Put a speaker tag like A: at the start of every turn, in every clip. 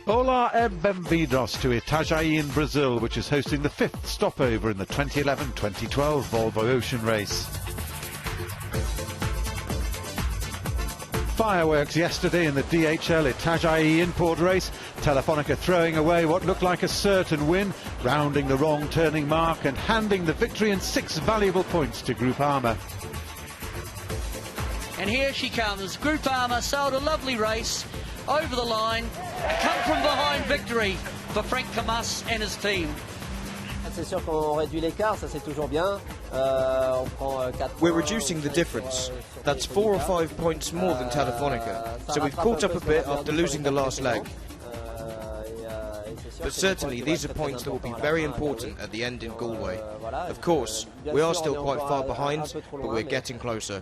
A: Olá e bem-vindos to Itajai in Brazil, which is hosting the 5th stopover in the 2011-2012 Volvo Ocean Race. Fireworks yesterday in the DHL Itajai In-Port Race, Telefonica throwing away what looked like a certain win, rounding the wrong turning mark and handing the victory in 6 valuable points to PUMA.
B: And here she comes. PUMA sailed a lovely race over the line. Come from behind victory for Frank Camus and his team.
C: We're reducing the difference. That's 4 or 5 points more than Telefonica, so we've caught up a bit after losing the last leg. But certainly these are points that will be very important at the end in Galway. Of course, we are still quite far behind, but we're getting closer.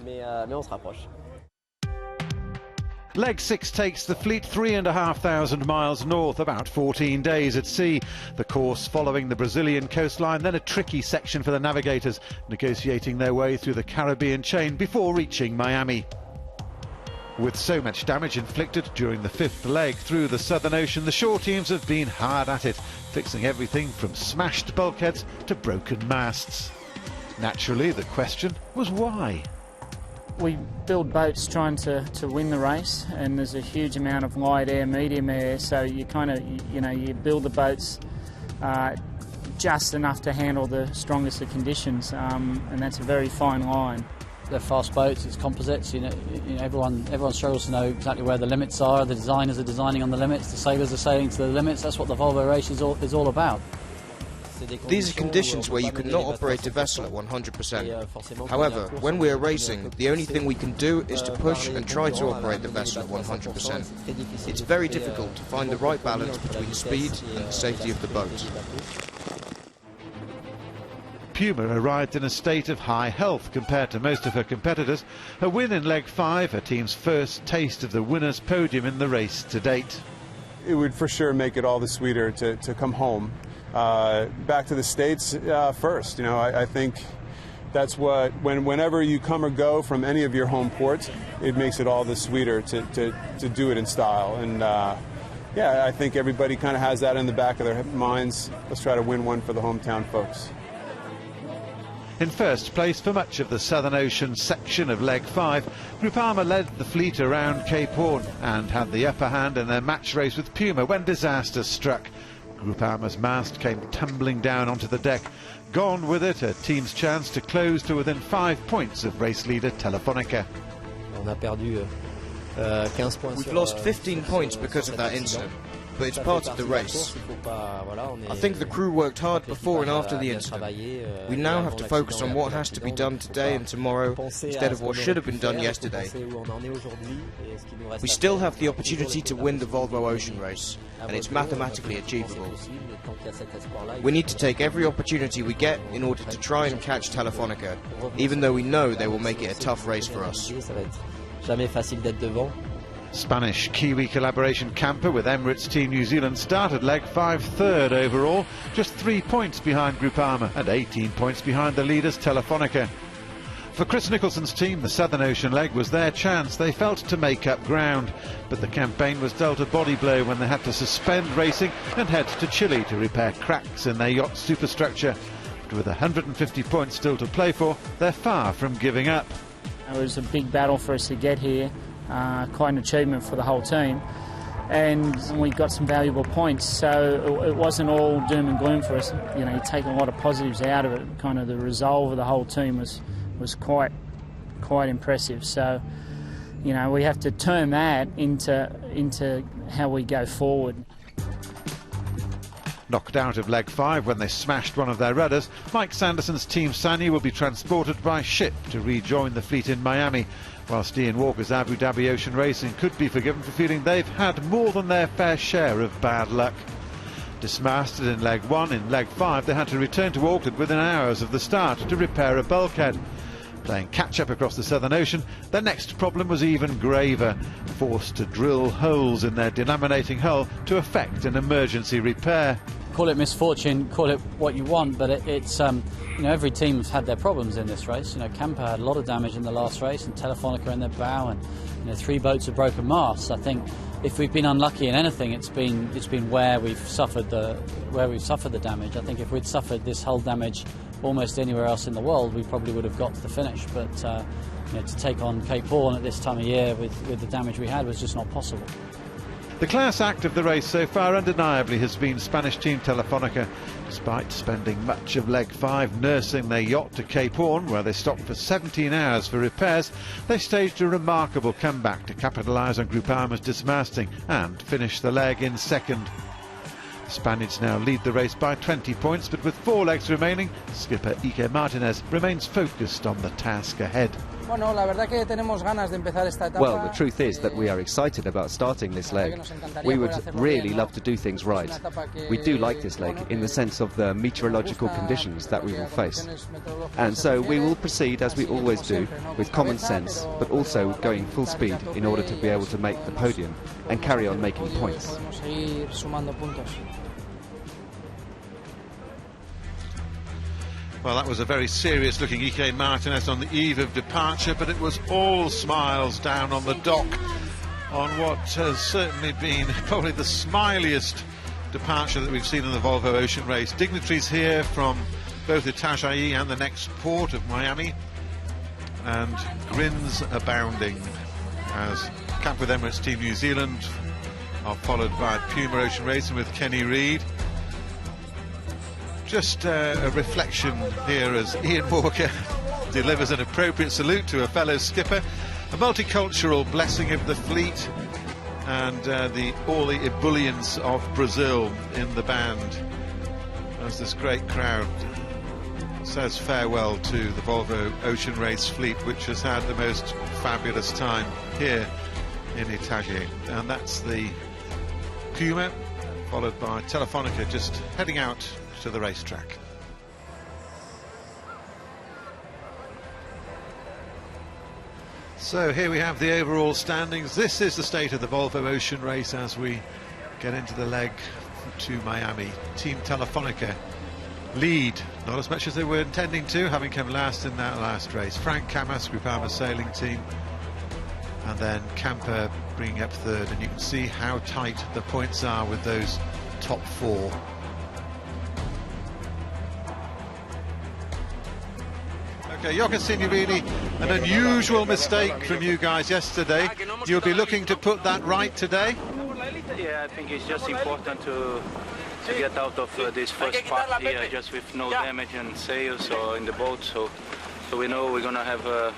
A: Leg 6 takes the fleet 3,500 miles north, about 14 days at sea. The course following the Brazilian coastline, then a tricky section for the navigators, negotiating their way through the Caribbean chain before reaching Miami. With so much damage inflicted during the 5th leg through the Southern Ocean, the shore teams have been hard at it, fixing everything from smashed bulkheads to broken masts. Naturally, the question was why?
D: We build boats trying to win the race, and there's a huge amount of light air, medium air, so you kind of, you build the boats just enough to handle the strongest of conditions, and that's a very fine line.
E: They're fast boats, it's composites, everyone struggles to know exactly where the limits are. The designers are designing on the limits, the sailors are sailing to the limits. That's what the Volvo race is all about.
C: These are conditions where you cannot operate a vessel at 100%. However, when we are racing, the only thing we can do is to push and try to operate the vessel at 100%. It's very difficult to find the right balance between speed and the safety of the boat.
A: PUMA arrived in a state of high health compared to most of her competitors. Her win in leg 5, her team's first taste of the winner's podium in the race to date.
F: It would for sure make it all the sweeter to come home. Back to the States first. I think that's what, whenever you come or go from any of your home ports, it makes it all the sweeter to do it in style. And yeah, I think everybody kind of has that in the back of their minds. Let's try to win one for the hometown folks.
A: In first place for much of the Southern Ocean section of leg 5, PUMA led the fleet around Cape Horn and had the upper hand in their match race with PUMA when disaster struck. PUMA's mast came tumbling down onto the deck. Gone with it, her team's chance to close to within 5 points of race leader Telefonica.
C: We've lost 15 points because of that incident, but it's part of the race. I think the crew worked hard before and after the incident. We now have to focus on what has to be done today and tomorrow instead of what should have been done yesterday. We still have the opportunity to win the Volvo Ocean Race, and it's mathematically achievable. We need to take every opportunity we get in order to try and catch Telefonica, even though we know they will make it a tough race for us.
A: Spanish-Kiwi collaboration camper with Emirates Team New Zealand started leg 5 third overall, just 3 points behind PUMA and 18 points behind the leaders Telefonica. For Chris Nicholson's team, the Southern Ocean leg was their chance. They felt to make up ground, but the campaign was dealt a body blow when they had to suspend racing and head to Chile to repair cracks in their yacht superstructure. But with 150 points still to play for, they're far from giving up.
D: It was a big battle for us to get here. Quite an achievement for the whole team, and we got some valuable points, so it wasn't all doom and gloom for us. You take a lot of positives out of it. Kind of the resolve of the whole team was quite impressive. So we have to turn that into how we go forward.
A: Knocked out of leg 5 when they smashed one of their rudders, Mike Sanderson's team Sani will be transported by ship to rejoin the fleet in Miami, whilst Ian Walker's Abu Dhabi Ocean Racing could be forgiven for feeling they've had more than their fair share of bad luck. Dismasted in leg 1, in leg 5 they had to return to Auckland within hours of the start to repair a bulkhead. Playing catch-up across the Southern Ocean, their next problem was even graver, forced to drill holes in their delaminating hull to effect an emergency repair.
E: Call it misfortune, call it what you want, but it's every team's had their problems in this race. Camper had a lot of damage in the last race, and Telefonica in their bow, and 3 boats have broken masts. I think if we've been unlucky in anything, it's been where we've suffered the damage. I think if we'd suffered this hull damage almost anywhere else in the world, we probably would have got to the finish. But to take on Cape Horn at this time of year with the damage we had was just not possible.
A: The class act of the race so far undeniably has been Spanish team Telefonica. Despite spending much of leg 5 nursing their yacht to Cape Horn, where they stopped for 17 hours for repairs, they staged a remarkable comeback to capitalise on Groupama's dismasting and finish the leg in second. The Spaniards now lead the race by 20 points, but with 4 legs remaining, skipper Ike Martinez remains focused on the task ahead.
G: Well, the truth is that we are excited about starting this leg. We would really love to do things right. We do like this leg in the sense of the meteorological conditions that we will face. And so we will proceed as we always do, with common sense, but also going full speed in order to be able to make the podium and carry on making points.
A: Well, that was a very serious-looking Ike Martinez on the eve of departure, but it was all smiles down on the dock on what has certainly been probably the smiliest departure that we've seen in the Volvo Ocean Race. Dignitaries here from both Itajai and the next port of Miami, and grins abounding as Camp with Emirates Team New Zealand are followed by PUMA Ocean Racing with Kenny Reid. Just a reflection here as Ian Walker delivers an appropriate salute to a fellow skipper, a multicultural blessing of the fleet, and all the ebullience of Brazil in the band as this great crowd says farewell to the Volvo Ocean Race fleet, which has had the most fabulous time here in Itajai. And that's the PUMA, followed by Telefonica just heading out to the racetrack. So here we have the overall standings. This is the state of the Volvo Ocean Race as we get into the leg to Miami. Team Telefonica lead, not as much as they were intending to, having come last in that last race. Frank Camas, Groupama sailing team, and then Camper bringing up third, and you can see how tight the points are with those top 4. Okay, Jocke Signorini, an unusual mistake from you guys yesterday. You'll be looking to put that right today?
H: Yeah, I think it's just important to get out of this first part here, just with no damage and sails or in the boat. So we know we're going to have a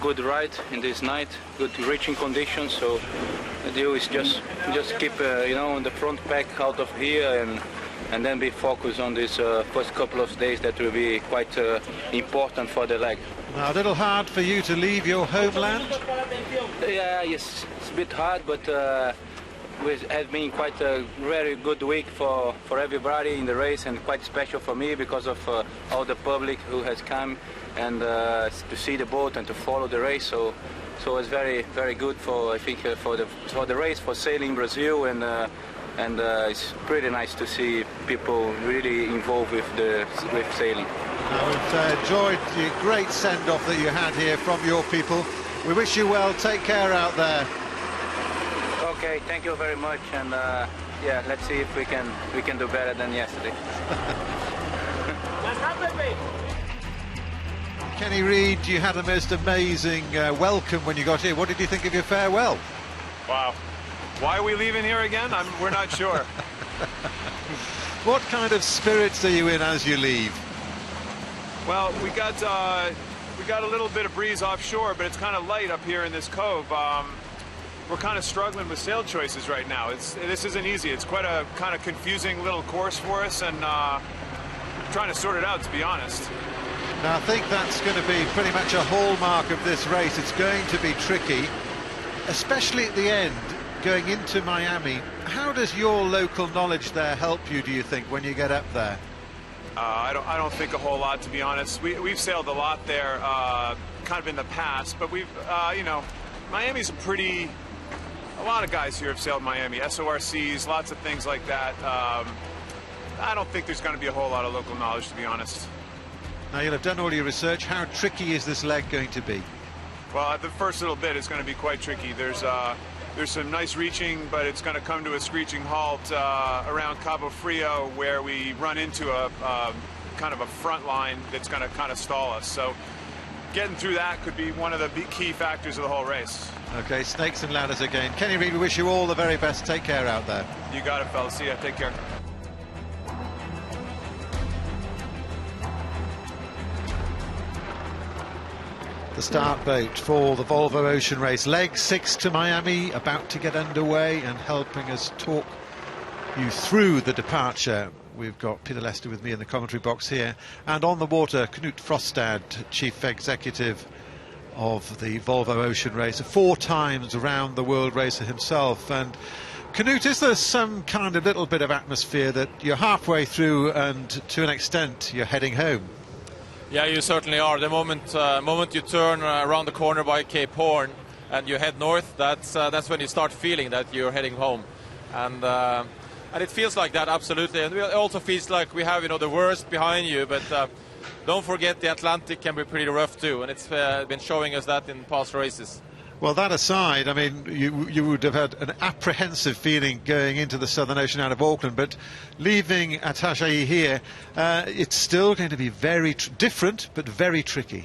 H: good ride in this night, good reaching conditions. So the deal is just keep on the front pack out of here and then be focused on this first couple of days that will be quite important for the leg.
A: Now, a little hard for you to leave your homeland?
H: Yeah, yes, it's a bit hard, but it has been quite a very good week for everybody in the race, and quite special for me because of all the public who has come and to see the boat and to follow the race. So it's very, very good for, I think, for the race, for sailing Brazil, and it's pretty nice to see people really involved with sailing.
A: We've enjoyed the great send-off that you had here from your people. We wish you well. Take care out there.
H: Okay, thank you very much, and yeah, let's see if we can do better than yesterday.
A: Kenny Reid, you had a most amazing welcome when you got here. What did you think of your farewell?
I: Wow. Why are we leaving here again? We're not sure.
A: What kind of spirits are you in as you leave?
I: Well, we got a little bit of breeze offshore, but it's kind of light up here in this cove. We're kind of struggling with sail choices right now. This isn't easy. It's quite a kind of confusing little course for us, and trying to sort it out, to be honest.
A: Now, I think that's going to be pretty much a hallmark of this race. It's going to be tricky, especially at the end. Going into Miami, how does your local knowledge there help you, do you think, when you get up there?
I: I don't think a whole lot, to be honest. We've sailed a lot there, kind of in the past, but we've, Miami's a lot of guys here have sailed Miami, SORCs, lots of things like that. I don't think there's going to be a whole lot of local knowledge, to be honest.
A: Now, you'll have done all your research. How tricky is this leg going to be?
I: Well, the first little bit is going to be quite tricky. There's some nice reaching, but it's going to come to a screeching halt around Cabo Frio, where we run into a kind of a front line that's going to kind of stall us. So getting through that could be one of the key factors of the whole race.
A: Okay, snakes and ladders again. Kenny Reid, we wish you all the very best. Take care out there.
I: You got it, fellas. See ya. Take care.
A: The start boat for the Volvo Ocean Race. Leg 6 to Miami, about to get underway, and helping us talk you through the departure. We've got Peter Lester with me in the commentary box here, and on the water, Knut Frostad, Chief Executive of the Volvo Ocean Race, a 4 times round the world racer himself. And Knut, is there some kind of little bit of atmosphere that you're halfway through and to an extent you're heading home?
J: Yeah, you certainly are. The moment you turn around the corner by Cape Horn and you head north, that's when you start feeling that you're heading home, and it feels like that, absolutely. And it also feels like we have, the worst behind you, but don't forget the Atlantic can be pretty rough too, and it's been showing us that in past races. Well, that aside, I mean, you would have had an apprehensive feeling going into the Southern Ocean out of Auckland, but leaving Itajai here, it's still going to be very different, but very tricky.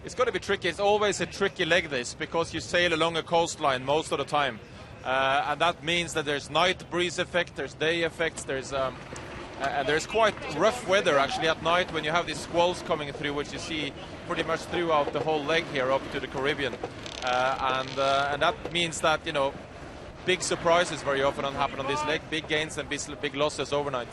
J: It's going to be tricky. It's always a tricky leg, this, because you sail along a coastline most of the time. And that means that there's night breeze effect, there's day effects, there's quite rough weather actually at night when you have these squalls coming through, which you see pretty much throughout the whole leg here up to the Caribbean. And that means that, big surprises very often happen on this leg, big gains and big losses overnight.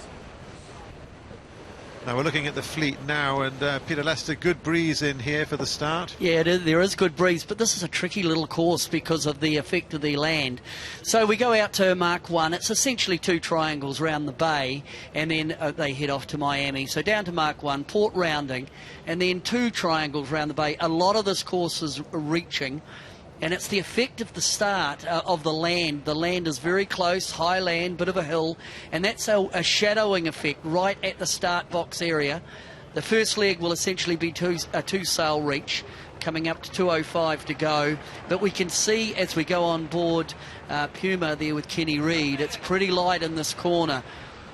J: Now we're looking at the fleet now, and Peter Lester, good breeze in here for the start.
B: Yeah, there is good breeze, but this is a tricky little course because of the effect of the land. So we go out to Mark 1. It's essentially 2 triangles round the bay, and then they head off to Miami. So down to Mark 1, port rounding, and then 2 triangles round the bay. A lot of this course is reaching, and it's the effect of the start of the land. The land is very close, high land, bit of a hill, and that's a shadowing effect right at the start box area. The first leg will essentially be a 2-sail reach, coming up to 2:05 to go. But we can see as we go on board Puma there with Kenny Reid, it's pretty light in this corner.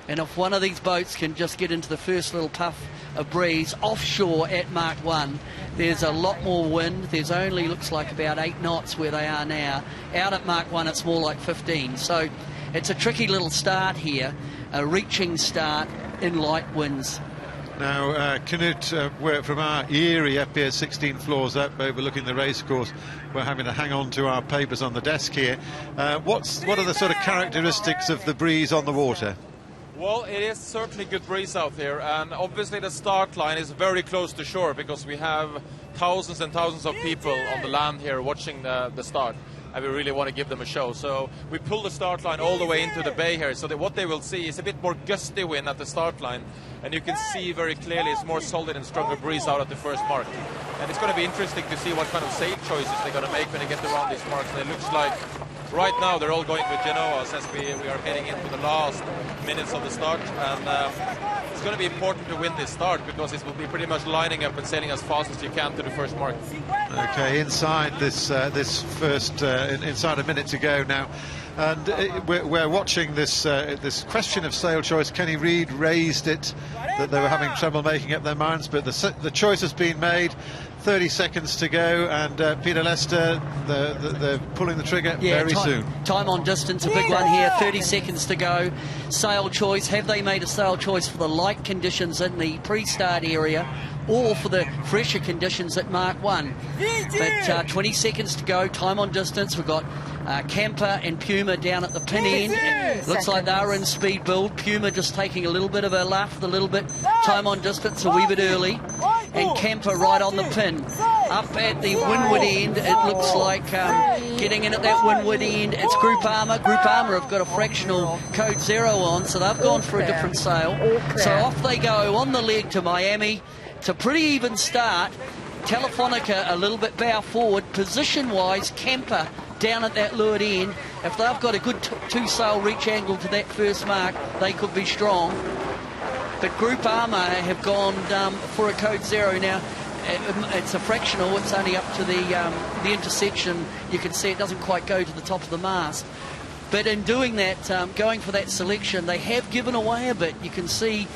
B: And if one of these boats can just get into the first little puff of breeze offshore at Mark 1, there's a lot more wind. There's only, looks like, about 8 knots where they are now. Out at Mark 1, it's more like 15. So it's a tricky little start here, a reaching start in light winds.
A: Now, Knut, we're from our eyrie up here, 16 floors up, overlooking the racecourse. We're having to hang on to our papers on the desk here. What are the sort of characteristics of the breeze on the water?
J: Well, it is certainly good breeze out there, and obviously the start line is very close to shore because we have thousands and thousands of people on the land here watching the start, and we really want to give them a show. So we pull the start line all the way into the bay here, so that what they will see is a bit more gusty wind at the start line, and you can see very clearly it's more solid and stronger breeze out at the first mark. And it's going to be interesting to see what kind of sail choices they're going to make when they get around these marks. And it looks like right now they're all going with Genoas as we are heading into the last minutes of the start, and it's going to be important to win this start because it will be pretty much lining up and sailing as fast as you can to the first mark.
A: Okay, inside this first inside a minute to go now, and we're watching this question of sail choice. Kenny Reid raised it that they were having trouble making up their minds, but the choice has been made. 30 seconds to go, and Peter Lester, they're pulling the trigger very soon.
B: Time on distance, a big one here, 30 seconds to go. Sail choice, have they made a sail choice for the light conditions in the pre-start area or for the fresher conditions at Mark 1? But 20 seconds to go, time on distance. We've got Camper and Puma down at the pin end. Looks like they're in speed build. Puma just taking a little bit of a laugh, a little bit time on distance, a wee bit early. And Camper right on the pin. Up at the windward end, it looks like getting in at that windward end, it's Group Armour. Group Armour have got a fractional code 0 on, so they've gone for a different sail. So off they go on the leg to Miami. It's a pretty even start. Telefonica a little bit bow forward. Position-wise, Camper down at that leeward end. If they've got a good 2-sail reach angle to that first mark, they could be strong. But Group Armour have gone for a code 0 now. it's a fractional. It's only up to the intersection. You can see it doesn't quite go to the top of the mast. But in doing that, going for that selection, they have given away a bit. You can see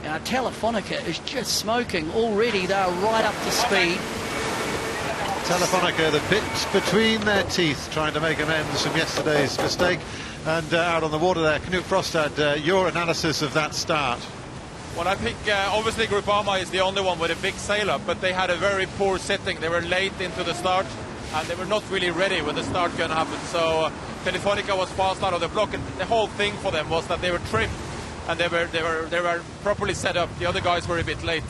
B: Telefonica is just smoking already. They're right up to speed.
A: Telefonica, the bit between their teeth, trying to make amends from yesterday's mistake. And out on the water there, Knut Frostad, your analysis of that start.
J: Well, I think obviously Groupama is the only one with a big sail-up, but they had a very poor setting. They were late into the start, and they were not really ready when the start going to happen. So Telefonica was fast out of the block, and the whole thing for them was that they were trimmed, and they were properly set up. The other guys were a bit late.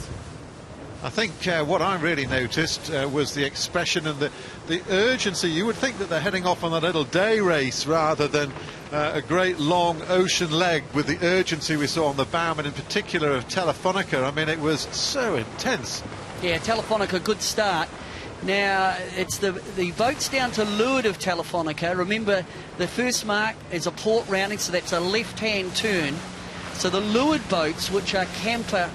A: I think what I really noticed was the expression and the urgency. You would think that they're heading off on a little day race rather than a great long ocean leg, with the urgency we saw on the bow, and in particular of Telefonica. I mean, it was so intense.
B: Yeah, Telefonica, good start. Now, it's the boats down to leeward of Telefonica. Remember, the first mark is a port rounding, so that's a left-hand turn. So the leeward boats, which are Camper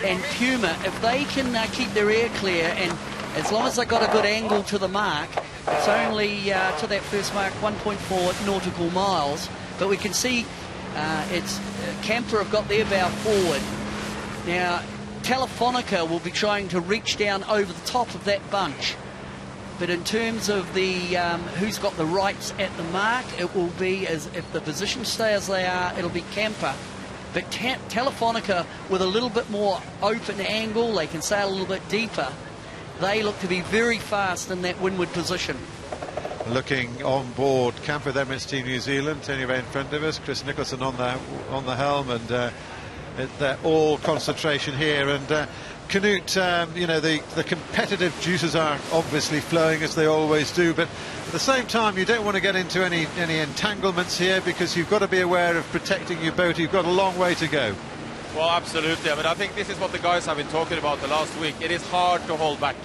B: and Puma, if they can keep their air clear, and as long as they've got a good angle to the mark, it's only to that first mark 1.4 nautical miles. But we can see it's Camper have got their bow forward. Now, Telefonica will be trying to reach down over the top of that bunch. But in terms of the who's got the rights at the mark, it will be, as if the positions stay as they are, it'll be Camper. But Telefonica, with a little bit more open angle, they can sail a little bit deeper. They look to be very fast in that windward position.
A: Looking on board, Camper, them, it's Team New Zealand, Tony Ray in front of us, Chris Nicholson on the helm, and they're all concentration here. And Knut, you know, the competitive juices are obviously flowing, as they always do, but at the same time you don't want to get into any entanglements here, because you've got to be aware of protecting your boat. You've got a long way to go.
J: Well, absolutely. I mean, I think this is what the guys have been talking about the last week. It is hard to hold back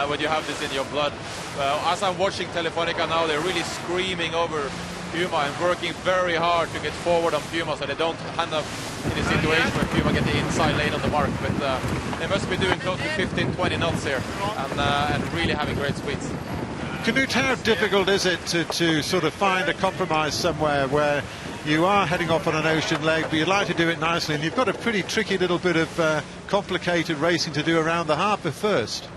J: when you have this in your blood. As I'm watching Telefonica now, they're really screaming over Puma and working very hard to get forward on Puma, so they don't end up in a situation where Puma get the inside lane on the mark. But they must be doing close to 15-20 knots here, and really having great speeds.
A: Knut, how difficult is it to sort of find a compromise somewhere where you are heading off on an ocean leg, but you'd like to do it nicely, and you've got a pretty tricky little bit of complicated racing to do around the harbour first?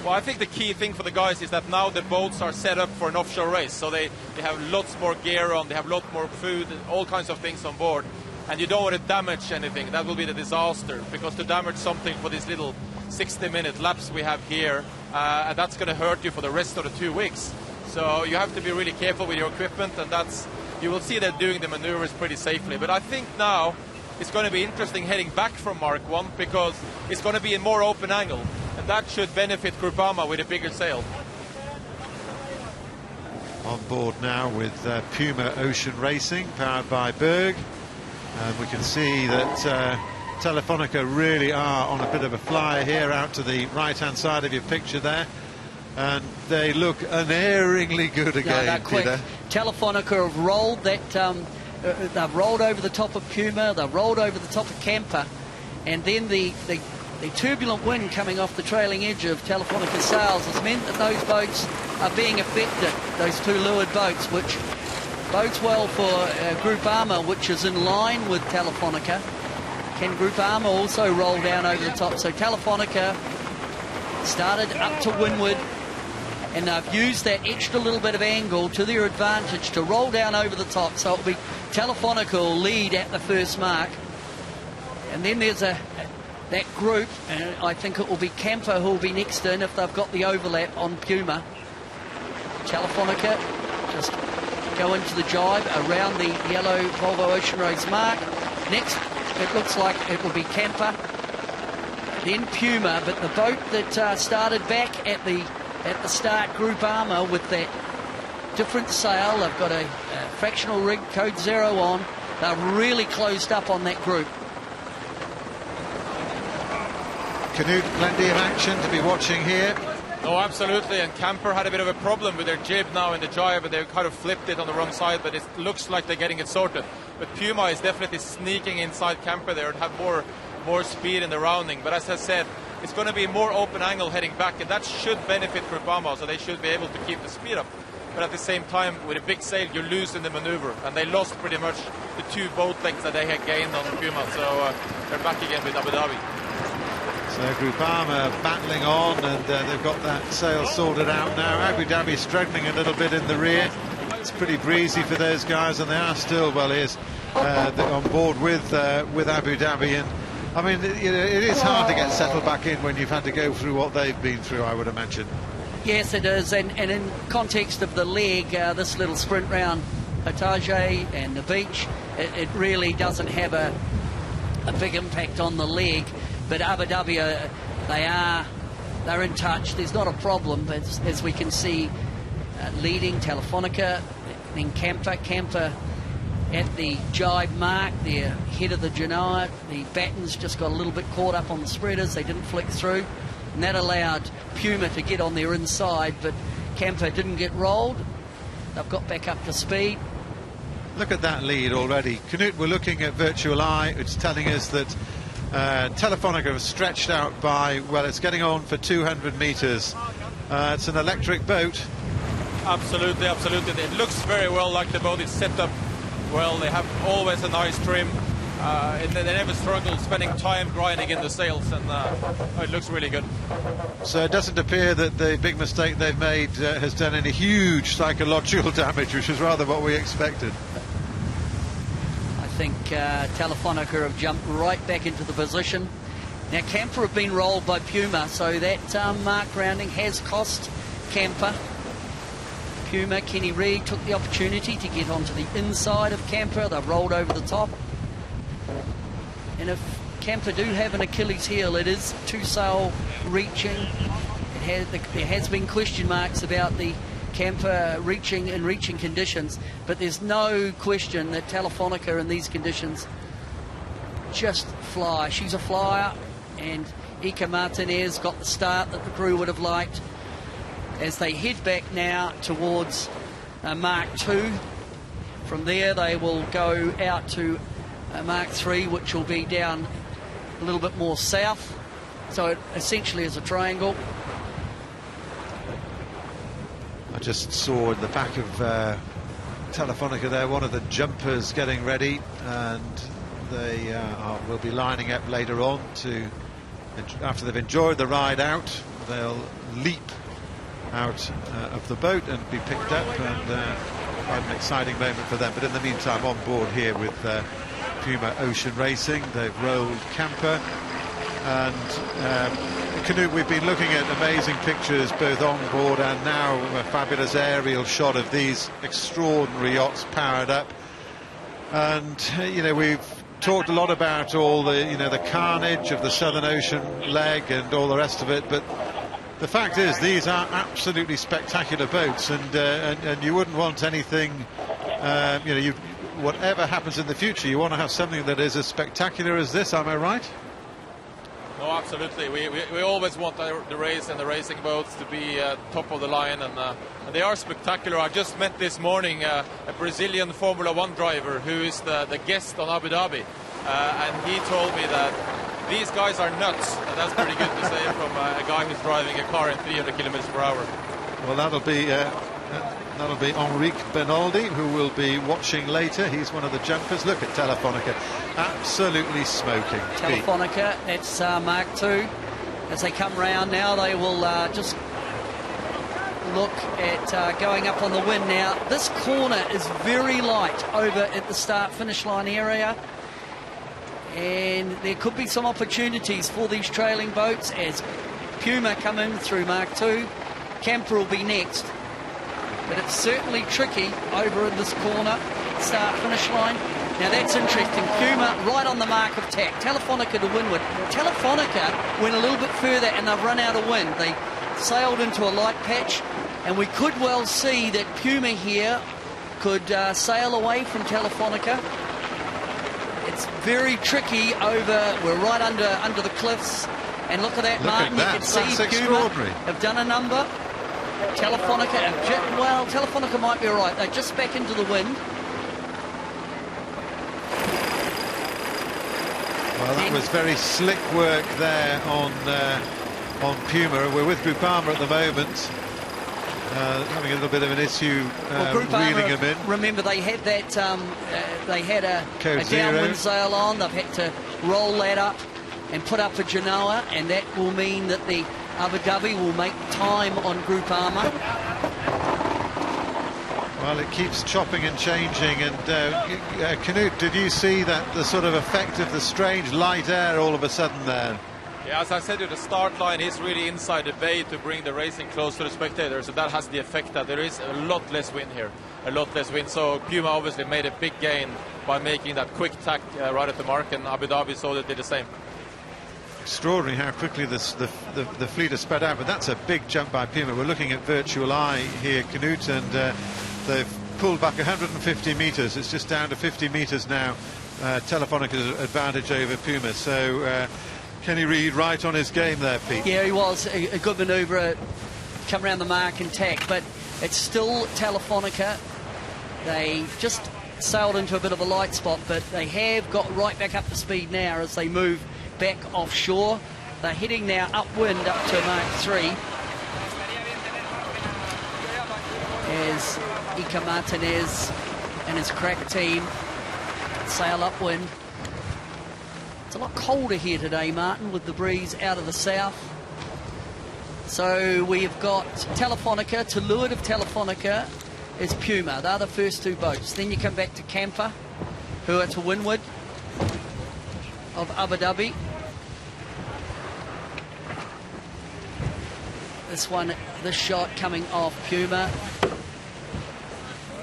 J: Well, I think the key thing for the guys is that now the boats are set up for an offshore race, so they have lots more gear on, they have a lot more food, all kinds of things on board, and you don't want to damage anything. That will be the disaster, because to damage something for these little 60-minute laps we have here, and that's going to hurt you for the rest of the 2 weeks. So you have to be really careful with your equipment, and you will see they're doing the maneuvers pretty safely. But I think now it's going to be interesting heading back from Mark 1, because it's going to be a more open angle, and that should benefit Groupama with a bigger sail.
A: On board now with PUMA Ocean Racing, powered by BERG, and we can see that Telefonica really are on a bit of a flyer here, out to the right-hand side of your picture there, and they look unerringly good again.
B: They're quick.
A: Peter.
B: Telefonica have rolled that. They've rolled over the top of Puma. They've rolled over the top of Camper, and then the turbulent wind coming off the trailing edge of Telefonica sails has meant that those boats are being affected. Those two leeward boats, which bodes well for Groupama, which is in line with Telefonica. Can Groupama also roll down over the top? So Telefonica started up to windward, and they've used that extra little bit of angle to their advantage to roll down over the top. So it'll be Telefonica will lead at the first mark, and then there's that group, and I think it will be Camper who will be next in if they've got the overlap on Puma. Telefonica just go into the jibe around the yellow Volvo Ocean Race mark. Next, it looks like it will be Camper, then Puma, but the boat that started back at the start, Groupama, with that different sail, they've got a fractional rig, code 0 on. They're really closed up on that group.
A: Knut, plenty of action to be watching here.
J: Oh, absolutely, and Camper had a bit of a problem with their jib now in the jibe, but they've kind of flipped it on the wrong side, but it looks like they're getting it sorted. But Puma is definitely sneaking inside Camper there and have more speed in the rounding. But as I said, it's going to be more open angle heading back, and that should benefit Groupama, so they should be able to keep the speed up. But at the same time, with a big sail, you lose in the maneuver, and they lost pretty much the 2 boat lengths that they had gained on PUMA, so they're back again with Abu Dhabi.
A: So Groupama battling on, and they've got that sail sorted out now. Abu Dhabi struggling a little bit in the rear. It's pretty breezy for those guys, and they are still, well, on board with Abu Dhabi. And I mean, you know, it is hard to get settled back in when you've had to go through what they've been through, I would imagine.
B: Yes, it is, and in context of the leg, this little sprint round Itajai and the beach, it really doesn't have a big impact on the leg. But Abu Dhabi, they're in touch. There's not a problem, but as we can see, leading Telefonica, then Camper at the jibe mark, they're head of the Genoa. The battens just got a little bit caught up on the spreaders. They didn't flick through, and that allowed PUMA to get on their inside, but Camper didn't get rolled. They've got back up to speed.
A: Look at that lead already. Knut, we're looking at Virtual Eye. It's telling us that Telefonica have stretched out by, well, it's getting on for 200 metres. It's an electric boat.
J: Absolutely, absolutely. It looks very well like the boat is set up well. They have always a nice trim. They never struggle spending time grinding in the sails, and it looks really good.
A: So it doesn't appear that the big mistake they've made has done any huge psychological damage, which is rather what we expected.
B: I think Telefonica have jumped right back into the position. Now Camper have been rolled by PUMA, so that mark rounding has cost Camper. PUMA, Kenny Reid took the opportunity to get onto the inside of Camper. They've rolled over the top. And if Camper do have an Achilles heel, it is 2-sail reaching. There has been question marks about the Camper reaching in reaching conditions, but there's no question that Telefonica in these conditions just fly. She's a flyer, and Ika Martinez got the start that the crew would have liked. As they head back now towards Mark II. From there they will go out to Mark III, which will be down a little bit more south. So it essentially is a triangle.
A: I just saw in the back of Telefonica there one of the jumpers getting ready, and they will be lining up later on to, after they've enjoyed the ride out, they'll leap out of the boat and be picked up, and quite an exciting moment for them. But in the meantime, on board here with PUMA Ocean Racing, they've rolled Camper, and Knut, we've been looking at amazing pictures both on board and now a fabulous aerial shot of these extraordinary yachts powered up, and you know, we've talked a lot about all the, you know, the carnage of the Southern Ocean leg and all the rest of it, but the fact is these are absolutely spectacular boats, and you wouldn't want anything, you know, whatever happens in the future, you want to have something that is as spectacular as this. Am I right?
J: No, absolutely. We always want the race and the racing boats to be top of the line, and they are spectacular. I just met this morning a Brazilian Formula 1 driver who is the guest on Abu Dhabi, and he told me that these guys are nuts, and that's pretty good to say from a guy who's driving a car in 300 kilometers per hour.
A: Well, that'll be Enrique Benaldi, who will be watching later. He's one of the jumpers. Look at Telefonica, absolutely smoking.
B: Telefonica, it's Mark II. As they come round now, they will just look at going up on the wind. Now, this corner is very light over at the start-finish line area, and there could be some opportunities for these trailing boats as PUMA come in through Mark II. Camper will be next, but it's certainly tricky over in this corner, start-finish line. Now that's interesting. PUMA right on the mark of tack. Telefonica to windward. Telefonica went a little bit further and they've run out of wind. They sailed into a light patch, and we could well see that PUMA here could sail away from Telefonica. It's very tricky over, we're right under the cliffs, and look at that, Martin, you can see PUMA have done a number. Telefonica, well, Telefonica might be right, they're just back into the wind.
A: Well, that was very slick work there on PUMA. We're with Groupama at the moment, having a little bit of an issue reeling them in.
B: Remember, they had that they had a downwind sail on. They've had to roll that up and put up a Genoa, and that will mean that the Abu Dhabi will make time on Groupama.
A: Well, it keeps chopping and changing, and Knut, did you see that the sort of effect of the strange light air all of a sudden there?
J: Yeah, as I said, the start line is really inside the bay to bring the racing close to the spectators, so that has the effect that there is a lot less wind here, a lot less wind. So PUMA obviously made a big gain by making that quick tack right at the mark, and Abu Dhabi saw that did the same.
A: Extraordinary how quickly the fleet has sped out, but that's a big jump by PUMA. We're looking at Virtual Eye here, Knut, and they've pulled back 150 metres. It's just down to 50 metres now. Telefonica's advantage over PUMA. So Kenny Reid right on his game there, Pete.
B: Yeah, he was a good manoeuvre, come around the mark and tack, but it's still Telefonica. They just sailed into a bit of a light spot, but they have got right back up to speed now as they move back offshore. They're heading now upwind up to Mark 3 as Ika Martinez and his crack team sail upwind. It's a lot colder here today, Martin, with the breeze out of the south. So we've got Telefonica. To leeward of Telefonica is PUMA. They're the first two boats. Then you come back to Camper, who are to windward of Abu Dhabi. This shot coming off PUMA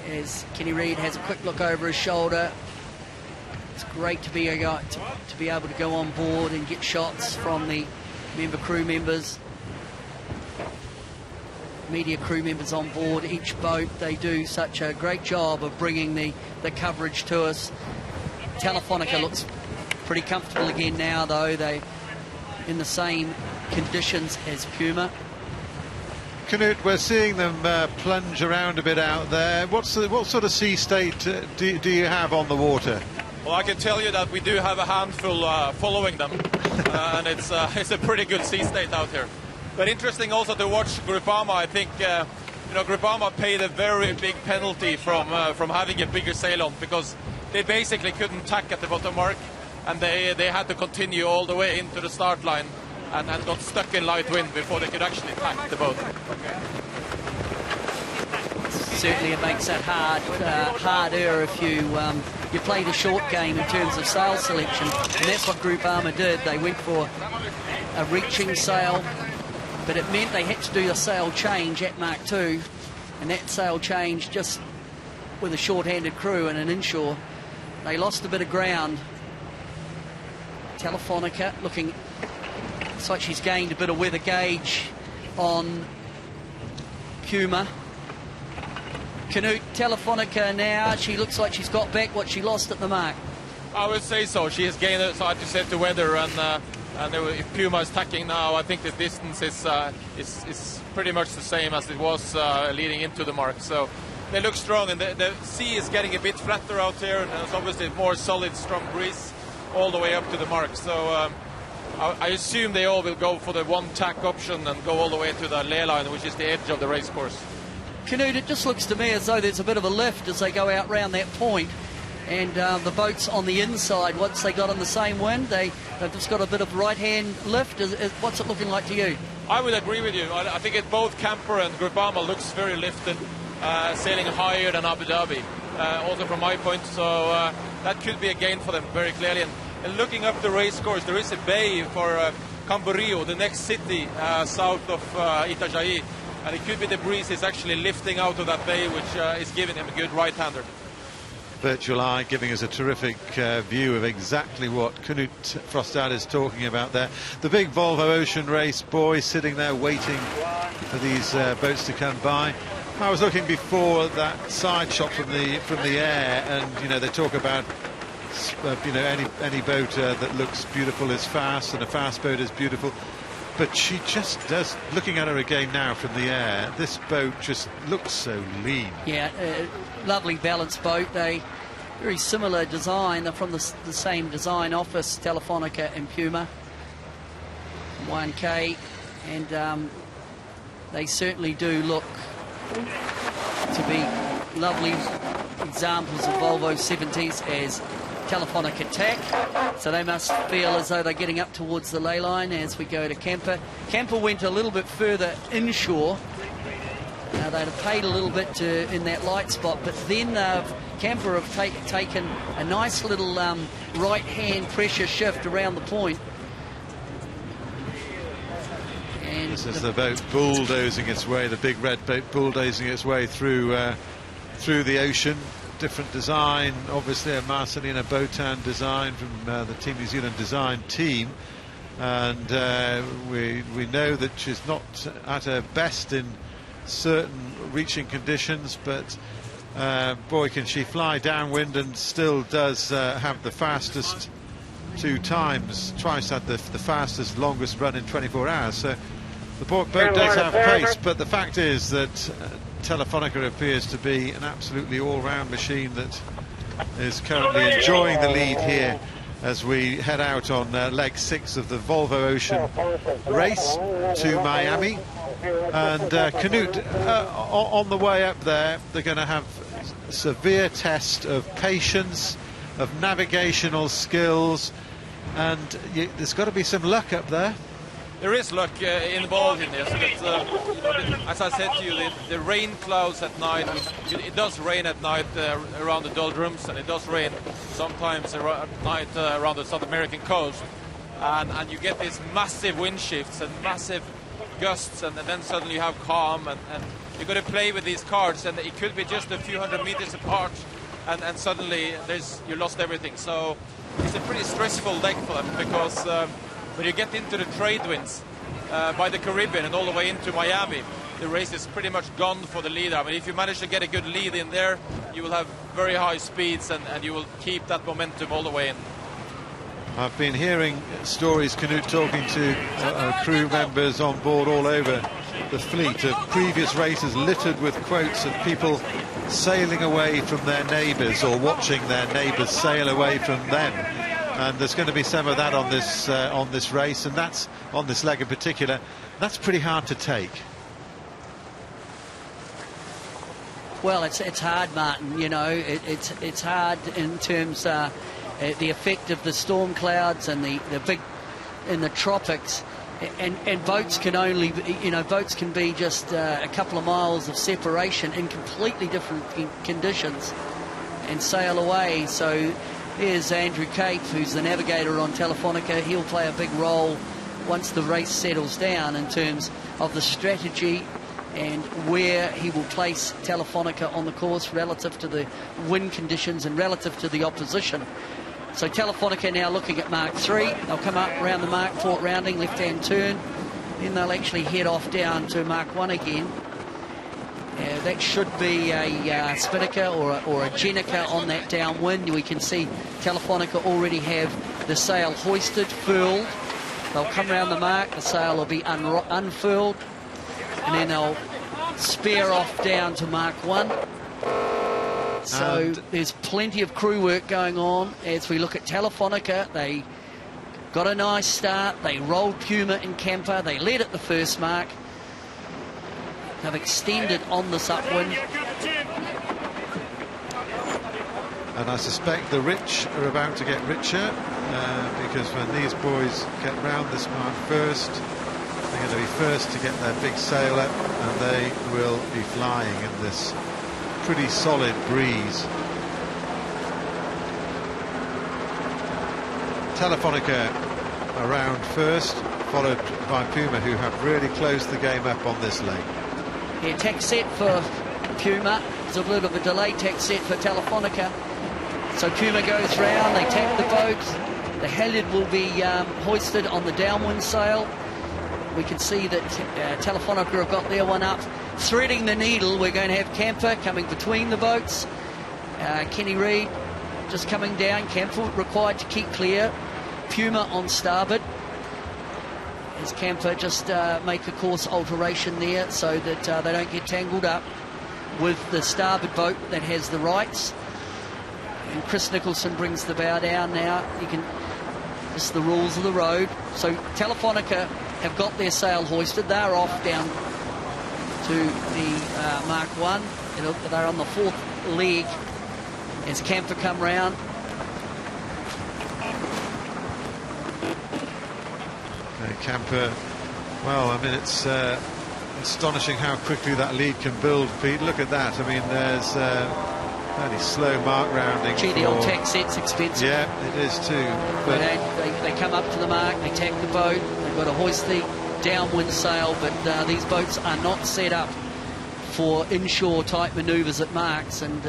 B: as Kenny Reid has a quick look over his shoulder. It's great to be able to go on board and get shots from the crew members, media crew members on board each boat. They do such a great job of bringing the coverage to us. Telefonica looks pretty comfortable again now, though. They in the same conditions as PUMA.
A: Knut, we're seeing them plunge around a bit out there. What sort of sea state do you have on the water?
J: Well, I can tell you that we do have a handful following them, and it's a pretty good sea state out here. But interesting also to watch Groupama. I think Groupama paid a very big penalty from having a bigger sail on, because they basically couldn't tack at the bottom mark, and they had to continue all the way into the start line and got stuck in light wind before they could actually tack the boat.
B: Certainly it makes it harder if you play the short game in terms of sail selection, and that's what Groupama did. They went for a reaching sail, but it meant they had to do a sail change at Mark 2, and that sail change just with a short-handed crew and an inshore. They lost a bit of ground. Telefonica looks like she's gained a bit of weather gauge on PUMA. Knut, Telefonica now, she looks like she's got back what she lost at the mark.
J: I would say so. She has gained it, so I have to set the weather, and if PUMA is tacking now, I think the distance is pretty much the same as it was leading into the mark. So they look strong, and the sea is getting a bit flatter out here, and there's obviously more solid, strong breeze all the way up to the mark. So I assume they all will go for the one tack option and go all the way to the ley line, which is the edge of the race course.
B: Knut, it just looks to me as though there's a bit of a lift as they go out round that point, and the boats on the inside, once they got on the same wind, they've just got a bit of right-hand lift. What's it looking like to you?
J: I would agree with you. I think both Camper and Groupama looks very lifted, sailing higher than Abu Dhabi, also from my point, so that could be a gain for them very clearly. And looking up the race course, there is a bay for Camburio, the next city south of Itajai, and it could be the breeze is actually lifting out of that bay, which is giving him a good right-hander.
A: Virtual Eye giving us a terrific view of exactly what Knut Frostad is talking about there. The big Volvo Ocean Race boys sitting there waiting for these boats to come by. I was looking before that side shot from the air, and they talk about any boat that looks beautiful is fast, and a fast boat is beautiful. But she just does, looking at her again now from the air, this boat just looks so lean.
B: Yeah, lovely balanced boat. They very similar design. They're from the same design office, Telefonica and Puma. 1K, and they certainly do look to be lovely examples of Volvo 70s as Telefonica tack. So they must feel as though they're getting up towards the ley line as we go to Camper. Camper went a little bit further inshore. They'd have paid a little bit in that light spot, but then Camper have taken a nice little right-hand pressure shift around the point. And
A: this is the boat bulldozing its way, the big red boat bulldozing its way through the ocean. Different design, obviously a Marcelina Botan design from the Team New Zealand design team, and we know that she's not at her best in certain reaching conditions, but boy, can she fly downwind, and still does have the fastest twice had the fastest, longest run in 24 hours. So the boat does have pace, but the fact is that Telefonica appears to be an absolutely all-round machine that is currently enjoying the lead here as we head out on leg 6 of the Volvo Ocean Race to Miami. And Canute, on the way up there, they're going to have a severe test of patience, of navigational skills, and there's got to be some luck up there.
J: There is luck involved in this, but as I said to you, the rain clouds at night, it does rain at night around the doldrums, and it does rain sometimes at night around the South American coast, and you get these massive wind shifts and massive gusts, and then suddenly you have calm, and you've got to play with these cards, and it could be just a few hundred meters apart, and suddenly you lost everything. So it's a pretty stressful leg for them, because when you get into the trade winds by the Caribbean and all the way into Miami, the race is pretty much gone for the leader. I mean, if you manage to get a good lead in there, you will have very high speeds, and you will keep that momentum all the way in.
A: I've been hearing stories, Canute, talking to crew members on board all over the fleet of previous races littered with quotes of people sailing away from their neighbours or watching their neighbours sail away from them. And there's going to be some of that on this race, and that's on this leg in particular. That's pretty hard to take.
B: Well, it's hard, Martin. You know, it's hard in terms the effect of the storm clouds and the big in the tropics, and boats can only, boats can be just a couple of miles of separation in completely different conditions and sail away. So here's Andrew Cape, who's the navigator on Telefonica. He'll play a big role once the race settles down in terms of the strategy and where he will place Telefonica on the course relative to the wind conditions and relative to the opposition. So Telefonica now looking at Mark 3. They'll come up around the Mark 4 rounding, left-hand turn. Then they'll actually head off down to Mark 1 again. That should be a Spinnaker or a Jenica on that downwind. We can see Telefonica already have the sail hoisted, furled. They'll come around the mark, the sail will be unfurled, and then they'll spear off down to Mark 1. So there's plenty of crew work going on as we look at Telefonica. They got a nice start. They rolled Puma and Camper. They led at the first mark. They've extended on this upwind.
A: And I suspect the rich are about to get richer because when these boys get round this mark first, they're going to be first to get their big sail up, and they will be flying in this pretty solid breeze. Telefonica around first, followed by Puma, who have really closed the game up on this leg.
B: Yeah, tack set for Puma. There's a little bit of a delay tack set for Telefonica. So Puma goes round, they tack the boat. The halyard will be hoisted on the downwind sail. We can see that Telefonica have got their one up. Threading the needle, we're going to have Camper coming between the boats. Kenny Reid just coming down. Camper required to keep clear. Puma on starboard. As Camper just make a course alteration there so that they don't get tangled up with the starboard boat that has the rights. And Chris Nicholson brings the bow down now. It's the rules of the road. So Telefonica have got their sail hoisted. They're off down to the Mark 1. They're on the 4th leg as Camper come round.
A: Camper, well, I mean, it's astonishing how quickly that lead can build, Pete. Look at that. I mean, there's fairly slow mark rounding.
B: Gee, the old tack set's expensive.
A: Yeah, it is too. But
B: they come up to the mark, they tack the boat, they've got to hoist the downwind sail, but these boats are not set up for inshore type manoeuvres at marks, and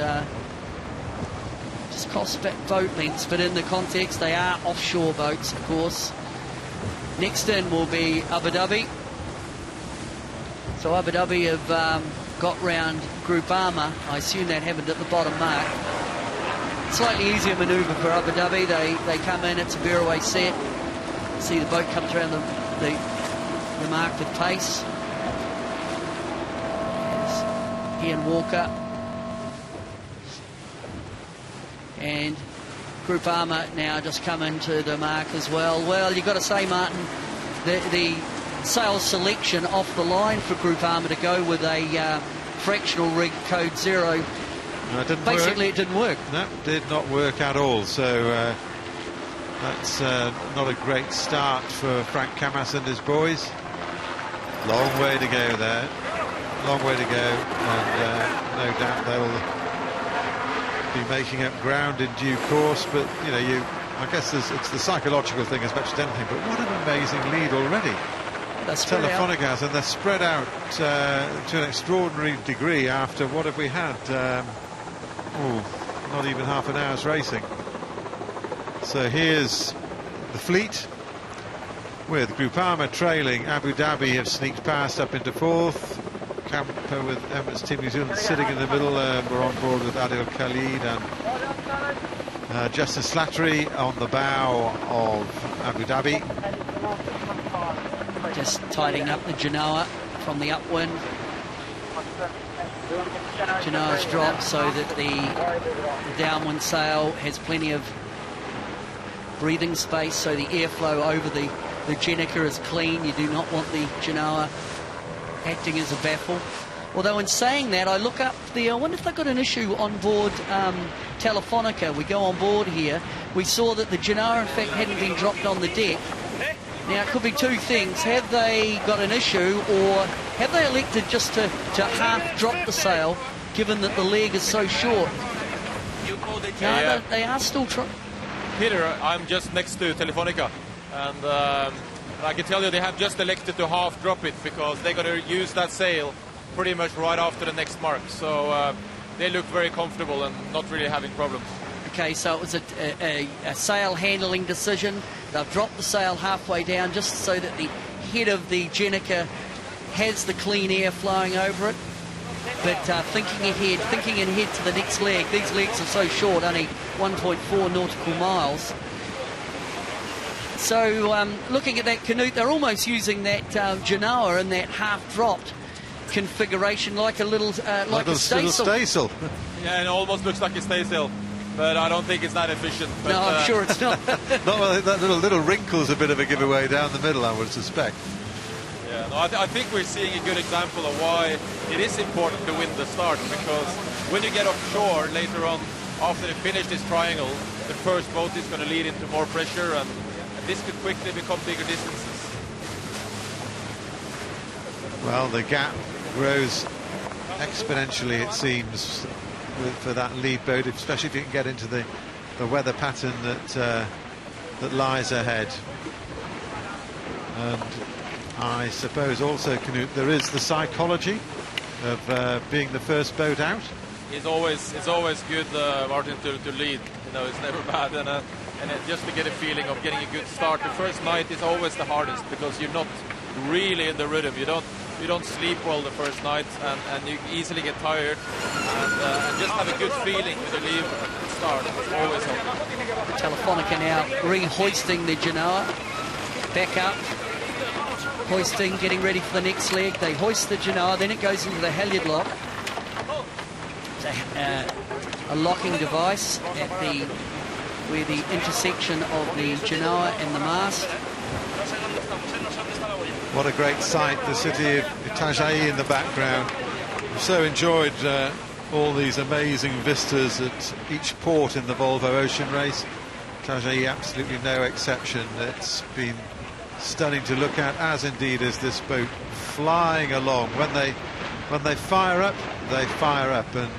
B: just cost boat lengths, but in the context they are offshore boats, of course. Next in will be Abu Dhabi. So Abu Dhabi have got round Groupama. I assume that happened at the bottom mark. Slightly easier manoeuvre for Abu Dhabi. They come in, it's a bearaway set. See the boat comes around the mark with pace. There's Ian Walker. And Groupama now just come into the mark as well. Well, you've got to say, Martin, the sail selection off the line for Groupama to go with a fractional rig code 0.
A: No, it didn't
B: Basically,
A: work.
B: It didn't work.
A: No, did not work at all. So that's not a great start for Frank Camas and his boys. Long way to go there. Long way to go. And no doubt they'll be making up ground in due course, but I guess it's the psychological thing as much as anything. But what an amazing lead already Telefonica has, and they're spread out to an extraordinary degree after what have we had? Not even half an hour's racing. So here's the fleet with Groupama trailing. Abu Dhabi have sneaked past up into 4th. Camper with Emirates Team New Zealand sitting in the middle. We're on board with Adil Khalid and Justin Slattery on the bow of Abu Dhabi.
B: Just tidying up the Genoa from the upwind. Genoa's dropped so that the downwind sail has plenty of breathing space, so the airflow over the Jenica is clean. You do not want the Genoa acting as a baffle. Although in saying that, I look up I wonder if they've got an issue on board Telefonica. We go on board here. We saw that the Genoa, in fact, hadn't been dropped on the deck. Now, it could be two things. Have they got an issue, or have they elected just to half drop the sail, given that the leg is so short? No, they are still trying.
J: Peter, I'm just next to Telefonica, and I can tell you they have just elected to half drop it because they're going to use that sail pretty much right after the next mark. So they look very comfortable and not really having problems.
B: Okay, so it was a sail handling decision. They've dropped the sail halfway down just so that the head of the Jenica has the clean air flowing over it. But thinking ahead to the next leg. These legs are so short, only 1.4 nautical miles. So looking at that Canute, they're almost using that Genoa in that half-dropped configuration, like a little
A: staysail.
J: Yeah, it almost looks like a staysail, but I don't think it's that efficient. But,
B: no, I'm sure it's not.
A: That little wrinkle's a bit of a giveaway down the middle, I would suspect.
J: Yeah, no, I think we're seeing a good example of why it is important to win the start, because when you get offshore later on, after they finish this triangle, the first boat is going to lead into more pressure, and this could quickly become bigger distances.
A: Well, the gap grows exponentially, it seems, for that lead boat, especially if you can get into the weather pattern that lies ahead. And I suppose also, Canute, there is the psychology of being the first boat out.
J: It's always good, Martin, to lead. It's never bad, and just to get a feeling of getting a good start. The first night is always the hardest because you're not really in the rhythm. You don't sleep well the first night, and you easily get tired. And just have a good feeling with the lead start. It's always helpful.
B: Telefonica now re-hoisting the Genoa back up. Hoisting, getting ready for the next leg. They hoist the Genoa, then it goes into the halyard lock. a locking device at where the intersection of the genoa and the mast.
A: What a great sight, the city of Itajai in the background. I've so enjoyed all these amazing vistas at each port in the Volvo Ocean Race. Itajai absolutely no exception. It's been stunning to look at, as indeed is this boat flying along. When they fire up, and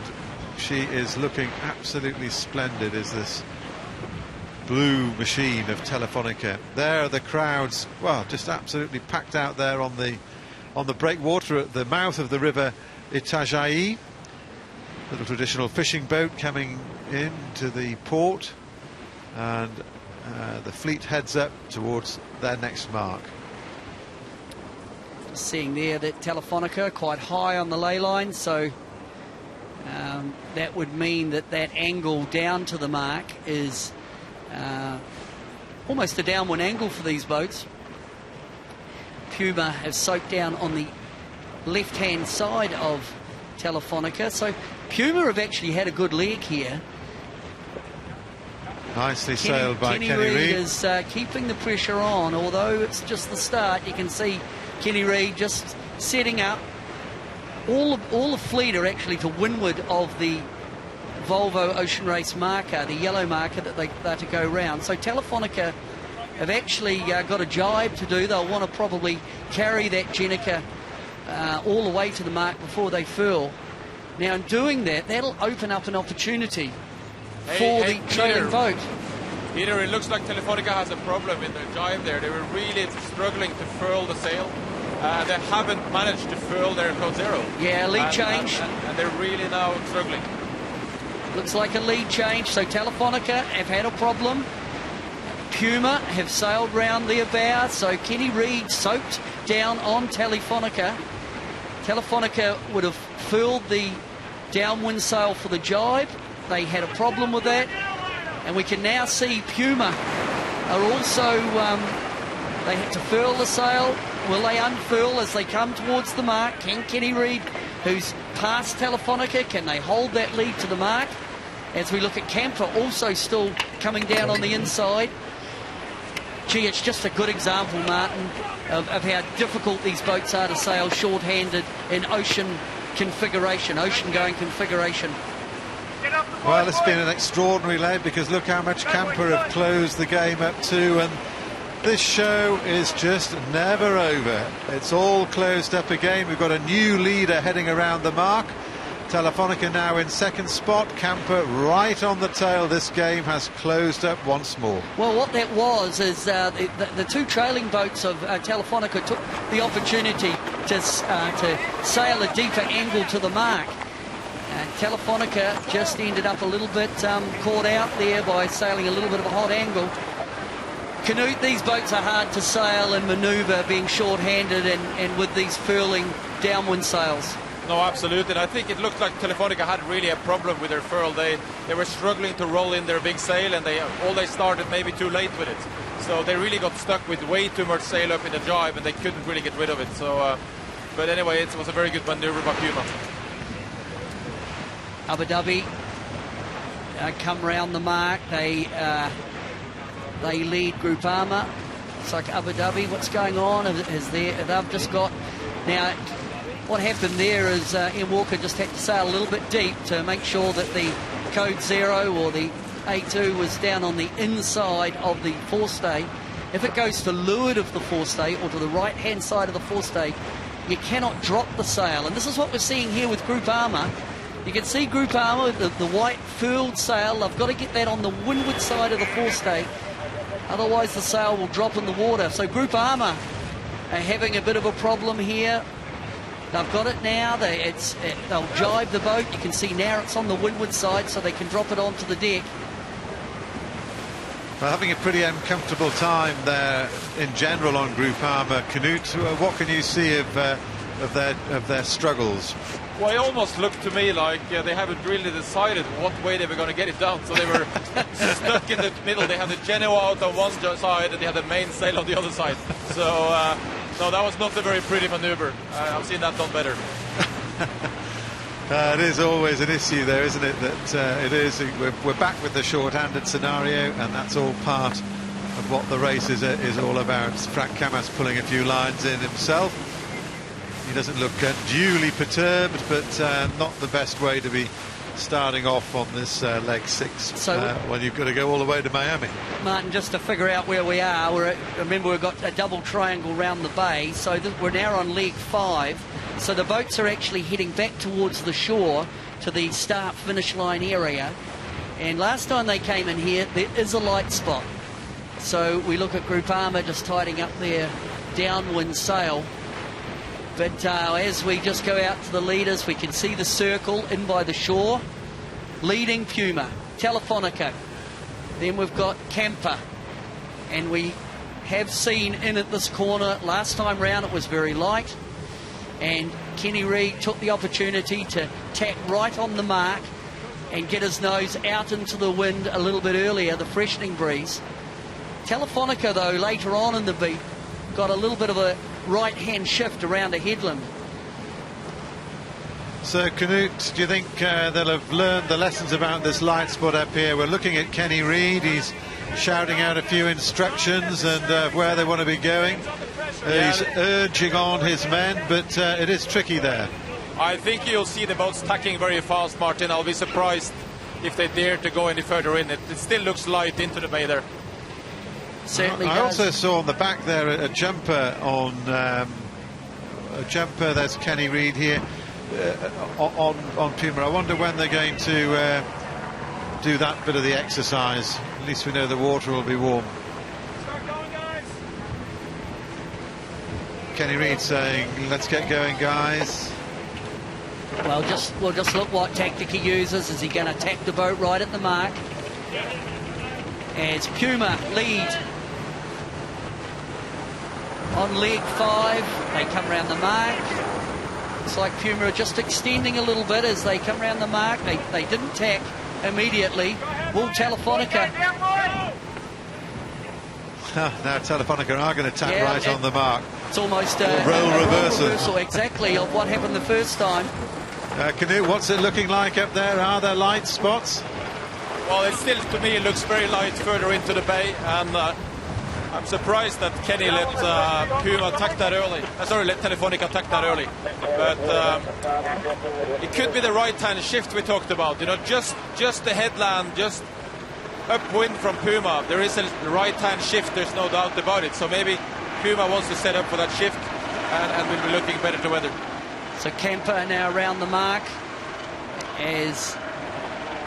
A: she is looking absolutely splendid, is this blue machine of Telefonica. There are the crowds, well, just absolutely packed out there on the breakwater at the mouth of the river Itajai. Little traditional fishing boat coming into the port, and the fleet heads up towards their next mark.
B: Seeing there that Telefonica quite high on the ley line, so that would mean that angle down to the mark is almost a downwind angle for these boats. Puma has soaked down on the left-hand side of Telefonica, so Puma have actually had a good leg here.
A: Nicely sailed by Kenny Reid.
B: Is keeping the pressure on, although it's just the start. You can see Kenny Reid just setting up. All the fleet are actually to windward of the Volvo Ocean Race marker, the yellow marker that they're to go round. So Telefonica have actually got a jibe to do. They'll want to probably carry that Jenica all the way to the mark before they furl. Now in doing that, that'll open up an opportunity for the trailing boat.
J: Peter, it looks like Telefonica has a problem in their jibe there. They were really struggling to furl the sail. They haven't managed to furl their code zero.
B: Yeah, lead change.
J: And they're really now struggling.
B: Looks like a lead change, so Telefonica have had a problem. Puma have sailed round their bow, so Kenny Reid soaked down on Telefonica. Telefonica would have furled the downwind sail for the jibe. They had a problem with that, and we can now see Puma are also, they had to furl the sail. Will they unfurl as they come towards the mark? Can Kenny Reid, who's past Telefonica, can they hold that lead to the mark? As we look at Camper, also still coming down on the inside. Gee, it's just a good example, Martin, of how difficult these boats are to sail short-handed in ocean configuration, ocean-going configuration.
A: Well, it's been an extraordinary leg, because look how much Camper have closed the game up to, and this show is just never over. It's all closed up again. We've got a new leader heading around the mark. Telefonica now in second spot, Camper right on the tail. This game has closed up once more.
B: Well, what that was is the two trailing boats of Telefonica took the opportunity to sail a deeper angle to the mark. Telefonica just ended up a little bit caught out there by sailing a little bit of a hot angle. Canute, these boats are hard to sail and manoeuvre being short-handed and with these furling downwind sails.
J: No, absolutely. And I think it looked like Telefonica had really a problem with their furl. They were struggling to roll in their big sail, and they started maybe too late with it. So they really got stuck with way too much sail up in the jibe, and they couldn't really get rid of it. So, but anyway, it was a very good maneuver by Puma.
B: Abu Dhabi come round the mark. They lead Groupama. It's like Abu Dhabi. What's going on? They've just got now. What happened there is Ian Walker just had to sail a little bit deep to make sure that the code 0 or the A2 was down on the inside of the forestay. If it goes to leeward of the forestay or to the right-hand side of the forestay, you cannot drop the sail. And this is what we're seeing here with Groupama. You can see Groupama, the white furled sail. I've got to get that on the windward side of the forestay. Otherwise, the sail will drop in the water. So Groupama are having a bit of a problem here. They've got it now. They'll jibe the boat. You can see now it's on the windward side, so they can drop it onto the deck.
A: Well, having a pretty uncomfortable time there in general on Groupama. Canute, what can you see of their struggles?
J: Well, it almost looked to me like they haven't really decided what way they were going to get it down. So they were stuck in the middle. They had the Genoa out on one side and they had the main sail on the other side. So, no, that was not a very pretty maneuver. I've seen that done better.
A: It is always an issue there, isn't it? That it is. We're back with the short-handed scenario, and that's all part of what the race is all about. Frank Camas pulling a few lines in himself. He doesn't look unduly perturbed, but not the best way to be starting off on this leg 6 when you've got to go all the way to Miami.
B: Martin, just to figure out where we are, remember we've got a double triangle round the bay, so we're now on leg 5. So the boats are actually heading back towards the shore to the start-finish line area. And last time they came in here, there is a light spot. So we look at Groupama just tidying up their downwind sail. But as we just go out to the leaders, we can see the circle in by the shore. Leading Puma, Telefonica. Then we've got Camper. And we have seen in at this corner, last time round it was very light. And Kenny Reid took the opportunity to tack right on the mark and get his nose out into the wind a little bit earlier, the freshening breeze. Telefonica, though, later on in the beat, got a little bit of a right-hand shift around a headland.
A: So, Knut, do you think they'll have learned the lessons about this light spot up here? We're looking at Kenny Reid. He's shouting out a few instructions and where they want to be going. He's urging on his men, but it is tricky there.
J: I think you'll see the boats tacking very fast, Martin. I'll be surprised if they dare to go any further in. It still looks light into the bay there.
B: Certainly
A: I
B: does.
A: also saw on the back there a jumper on There's Kenny Reid here on Puma. I wonder when they're going to do that bit of the exercise. At least we know the water will be warm. Kenny Reid saying, let's get going, guys.
B: Well, we'll just look what tactic he uses. Is he going to attack the boat right at the mark? As Puma lead on leg 5, they come round the mark. It's like Puma are just extending a little bit as they come round the mark. They didn't tack immediately. Will Telefonica?
A: Now Telefonica are going to tack right on the mark.
B: It's almost a
A: role reversal
B: exactly of what happened the first time.
A: Knut, what's it looking like up there? Are there light spots?
J: Well, it still, to me, it looks very light further into the bay, and I'm surprised that Kenny let Puma attack that early. Let Telefonica attack that early. But it could be the right-hand shift we talked about. You know, just the headland, just upwind from Puma. There is a right-hand shift. There's no doubt about it. So maybe Puma wants to set up for that shift, and will be looking better to weather.
B: So Camper now around the mark as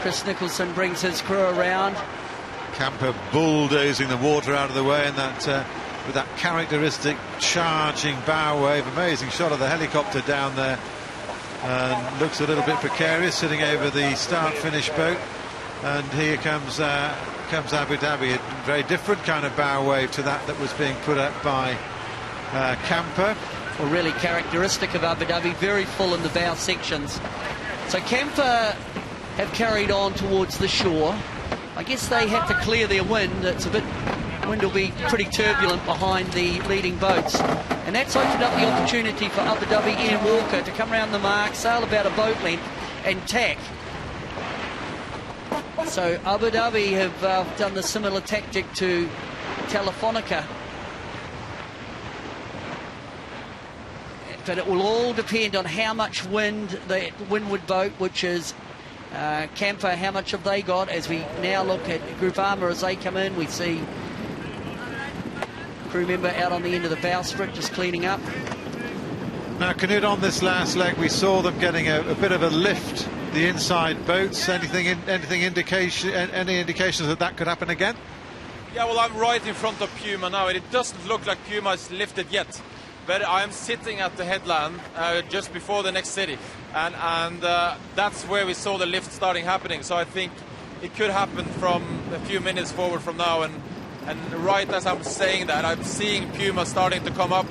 B: Chris Nicholson brings his crew around.
A: Camper bulldozing the water out of the way, and that with that characteristic charging bow wave. Amazing shot of the helicopter down there, and looks a little bit precarious sitting over the start-finish boat. And here comes Abu Dhabi, a very different kind of bow wave to that was being put up by Camper.
B: Well, really characteristic of Abu Dhabi, very full in the bow sections. So Camper have carried on towards the shore. I guess they had to clear their wind. Wind will be pretty turbulent behind the leading boats. And that's opened up the opportunity for Abu Dhabi Ian Walker to come around the mark, sail about a boat length and tack. So Abu Dhabi have done the similar tactic to Telefonica. But it will all depend on how much wind the windward boat, which is Camper, how much have they got? As we now look at Groupama as they come in, we see crew member out on the end of the bowsprit just cleaning up.
A: Now, Knut, on this last leg, we saw them getting a bit of a lift, the inside boats. Any indications that could happen again?
J: Yeah, well, I'm right in front of Puma now, and it doesn't look like Puma is lifted yet. But I'm sitting at the headland just before the next city, and that's where we saw the lift starting happening. So I think it could happen from a few minutes forward from now, and right as I'm saying that, I'm seeing Puma starting to come up,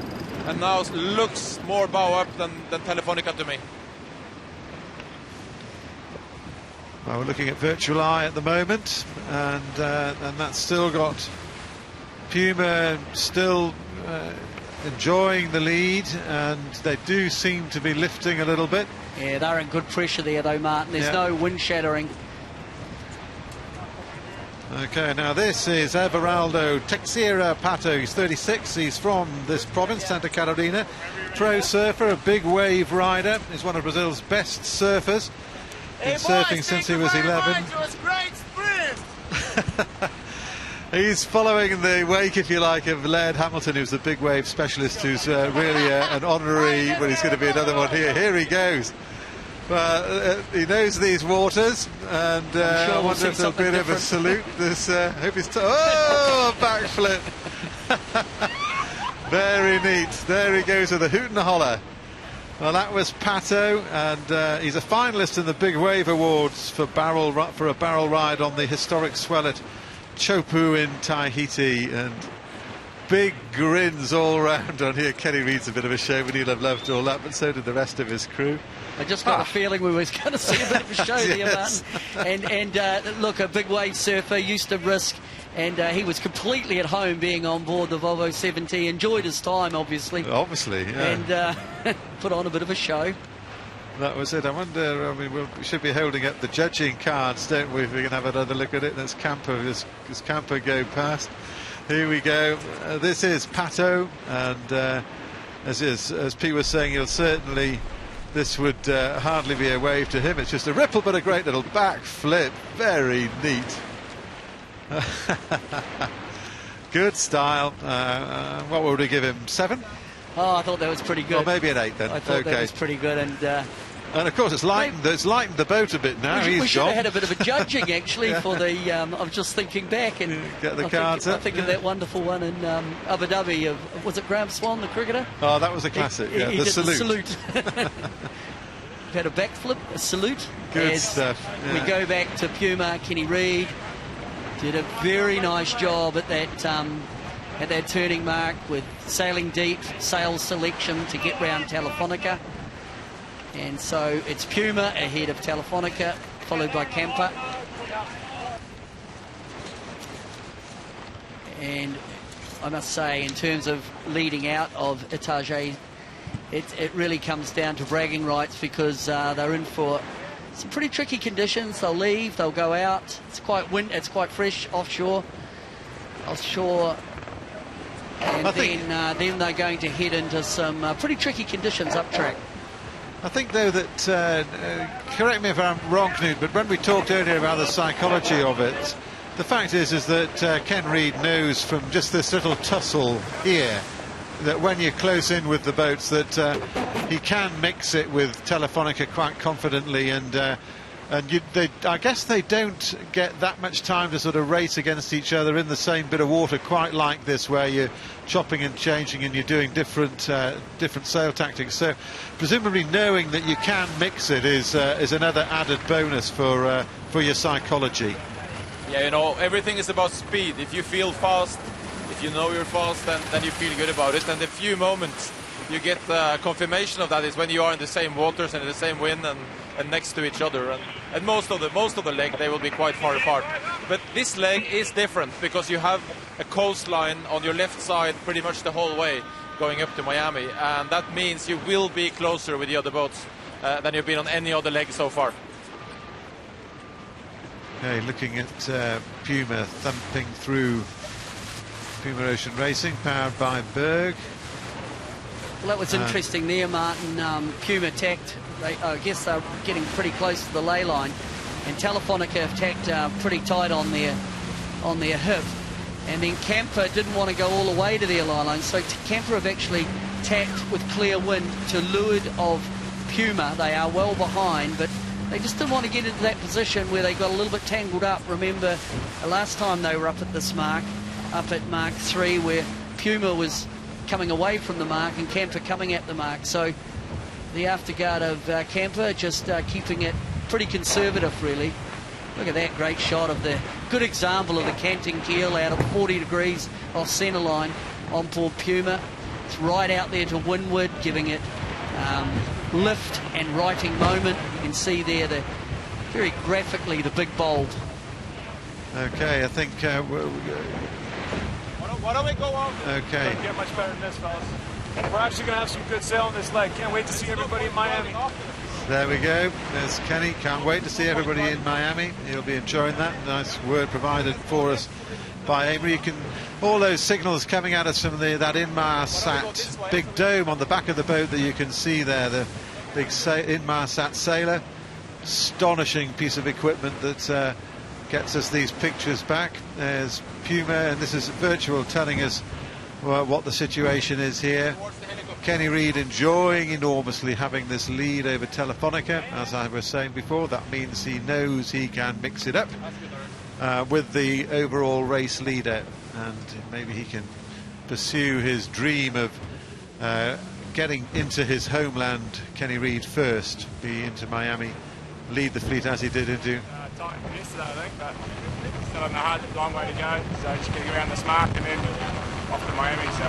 J: and now looks more bow up than Telefonica to me.
A: Well, we're looking at virtual eye at the moment, and that's still got Puma still enjoying the lead, and they do seem to be lifting a little bit.
B: Yeah, they're in good pressure there though, Martin. There's no wind shattering.
A: Okay, now this is Everaldo Teixeira Pato. He's 36. He's from this province, Santa Catarina. Pro surfer, a big wave rider. He's one of Brazil's best surfers. Been surfing since he was 11.
K: It was great sprint.
A: He's following the wake, if you like, of Laird Hamilton, who's the big wave specialist, who's really an honorary, but he's going to be another one here. Here he goes. Well, he knows these waters, and
B: sure
A: I wonder if there'll be a bit of a salute. I hope he's... oh, backflip! Very neat. There he goes with a hoot and a holler. Well, that was Pato, and he's a finalist in the Big Wave Awards for a barrel ride on the historic swell at Chopu in Tahiti, and big grins all round on here. Kenny Reid's a bit of a showman, he'll have loved all that, but so did the rest of his crew.
B: I just got a feeling we was going to see a bit of a show there, Martin. And look, a big wave surfer, used to risk, and he was completely at home being on board the Volvo 70. Enjoyed his time, obviously.
A: Obviously, yeah.
B: And put on a bit of a show.
A: That was it. I wonder, I mean, we should be holding up the judging cards, don't we, if we can have another look at it. There's Camper, does Camper go past? Here we go. This is Pato, and as Pete was saying, he'll certainly... This would hardly be a wave to him. It's just a ripple, but a great little backflip. Very neat. Good style. What would we give him? 7?
B: Oh, I thought that was pretty good.
A: Or maybe an 8 then.
B: I thought that was pretty good.
A: And of course, it's lightened the boat a bit now.
B: We should have had a bit of a judging actually for the. I'm just thinking back and
A: get the cards up.
B: I think of that wonderful one in Abu Dhabi. Was it Graham Swan, the cricketer?
A: Oh, that was a classic.
B: He
A: the
B: did
A: salute.
B: The salute. Had a backflip, a salute.
A: Good stuff. Yeah.
B: We go back to Puma. Kenny Reid did a very nice job at that turning mark with sailing deep, sail selection to get round Telefonica. And so it's Puma ahead of Telefonica, followed by Camper. And I must say, in terms of leading out of Itajai, it really comes down to bragging rights, because they're in for some pretty tricky conditions. They'll leave, they'll go out. It's quite fresh offshore. And then they're going to head into some pretty tricky conditions up track.
A: I think, though, that, correct me if I'm wrong, Knut, but when we talked earlier about the psychology of it, the fact is that Ken Reid knows from just this little tussle here that when you're close in with the boats that he can mix it with Telefonica quite confidently, and I guess they don't get that much time to sort of race against each other in the same bit of water quite like this, where you're chopping and changing and you're doing different sail tactics. So presumably knowing that you can mix it is another added bonus for your psychology.
J: Yeah, you know, everything is about speed. If you feel fast, if you know you're fast, then you feel good about it. And the few moments you get confirmation of that is when you are in the same waters and in the same wind and next to each other, and most of the leg they will be quite far apart. But this leg is different because you have a coastline on your left side pretty much the whole way going up to Miami, and that means you will be closer with the other boats than you've been on any other leg so far.
A: Okay, looking at Puma thumping through PUMA Ocean Racing, powered by BERG.
B: Well, that was interesting there, Martin. Puma tacked. I guess they're getting pretty close to the ley line, and Telefonica have tacked pretty tight on their hip, and then Camper didn't want to go all the way to their ley line, so Camper have actually tacked with clear wind to leeward of Puma. They are well behind, but they just didn't want to get into that position where they got a little bit tangled up. Remember, last time they were up at this mark, up at Mark 3, where Puma was coming away from the mark and Camper coming at the mark. So the afterguard of Camper just keeping it pretty conservative, really. Look at that great shot of the good example of the canting keel out of 40 degrees off centre line on board Puma. It's right out there to windward, giving it lift and righting moment. You can see there very graphically the big bold.
A: Okay, I think
I: why don't we go on?
A: Okay.
I: Get much better than this, fellas. We're actually going to have some good sail on this leg. Can't wait to see everybody in Miami.
A: There we go. There's Kenny. Can't wait to see everybody in Miami. He'll be enjoying that. Nice word provided for us by Amory. All those signals coming at us from that Inmarsat big dome on the back of the boat that you can see there. The big Inmarsat sailor. Astonishing piece of equipment that gets us these pictures back. There's Puma, and this is virtual telling us what the situation is here. Kenny Reid enjoying enormously having this lead over Telefonica. As I was saying before, that means he knows he can mix it up with the overall race leader, and maybe he can pursue his dream of getting into his homeland, Kenny Reid, first, be into Miami, lead the fleet as he did into...
L: Tight yesterday, I think, but still on the long way to go, so just getting around this mark and then off to Miami, so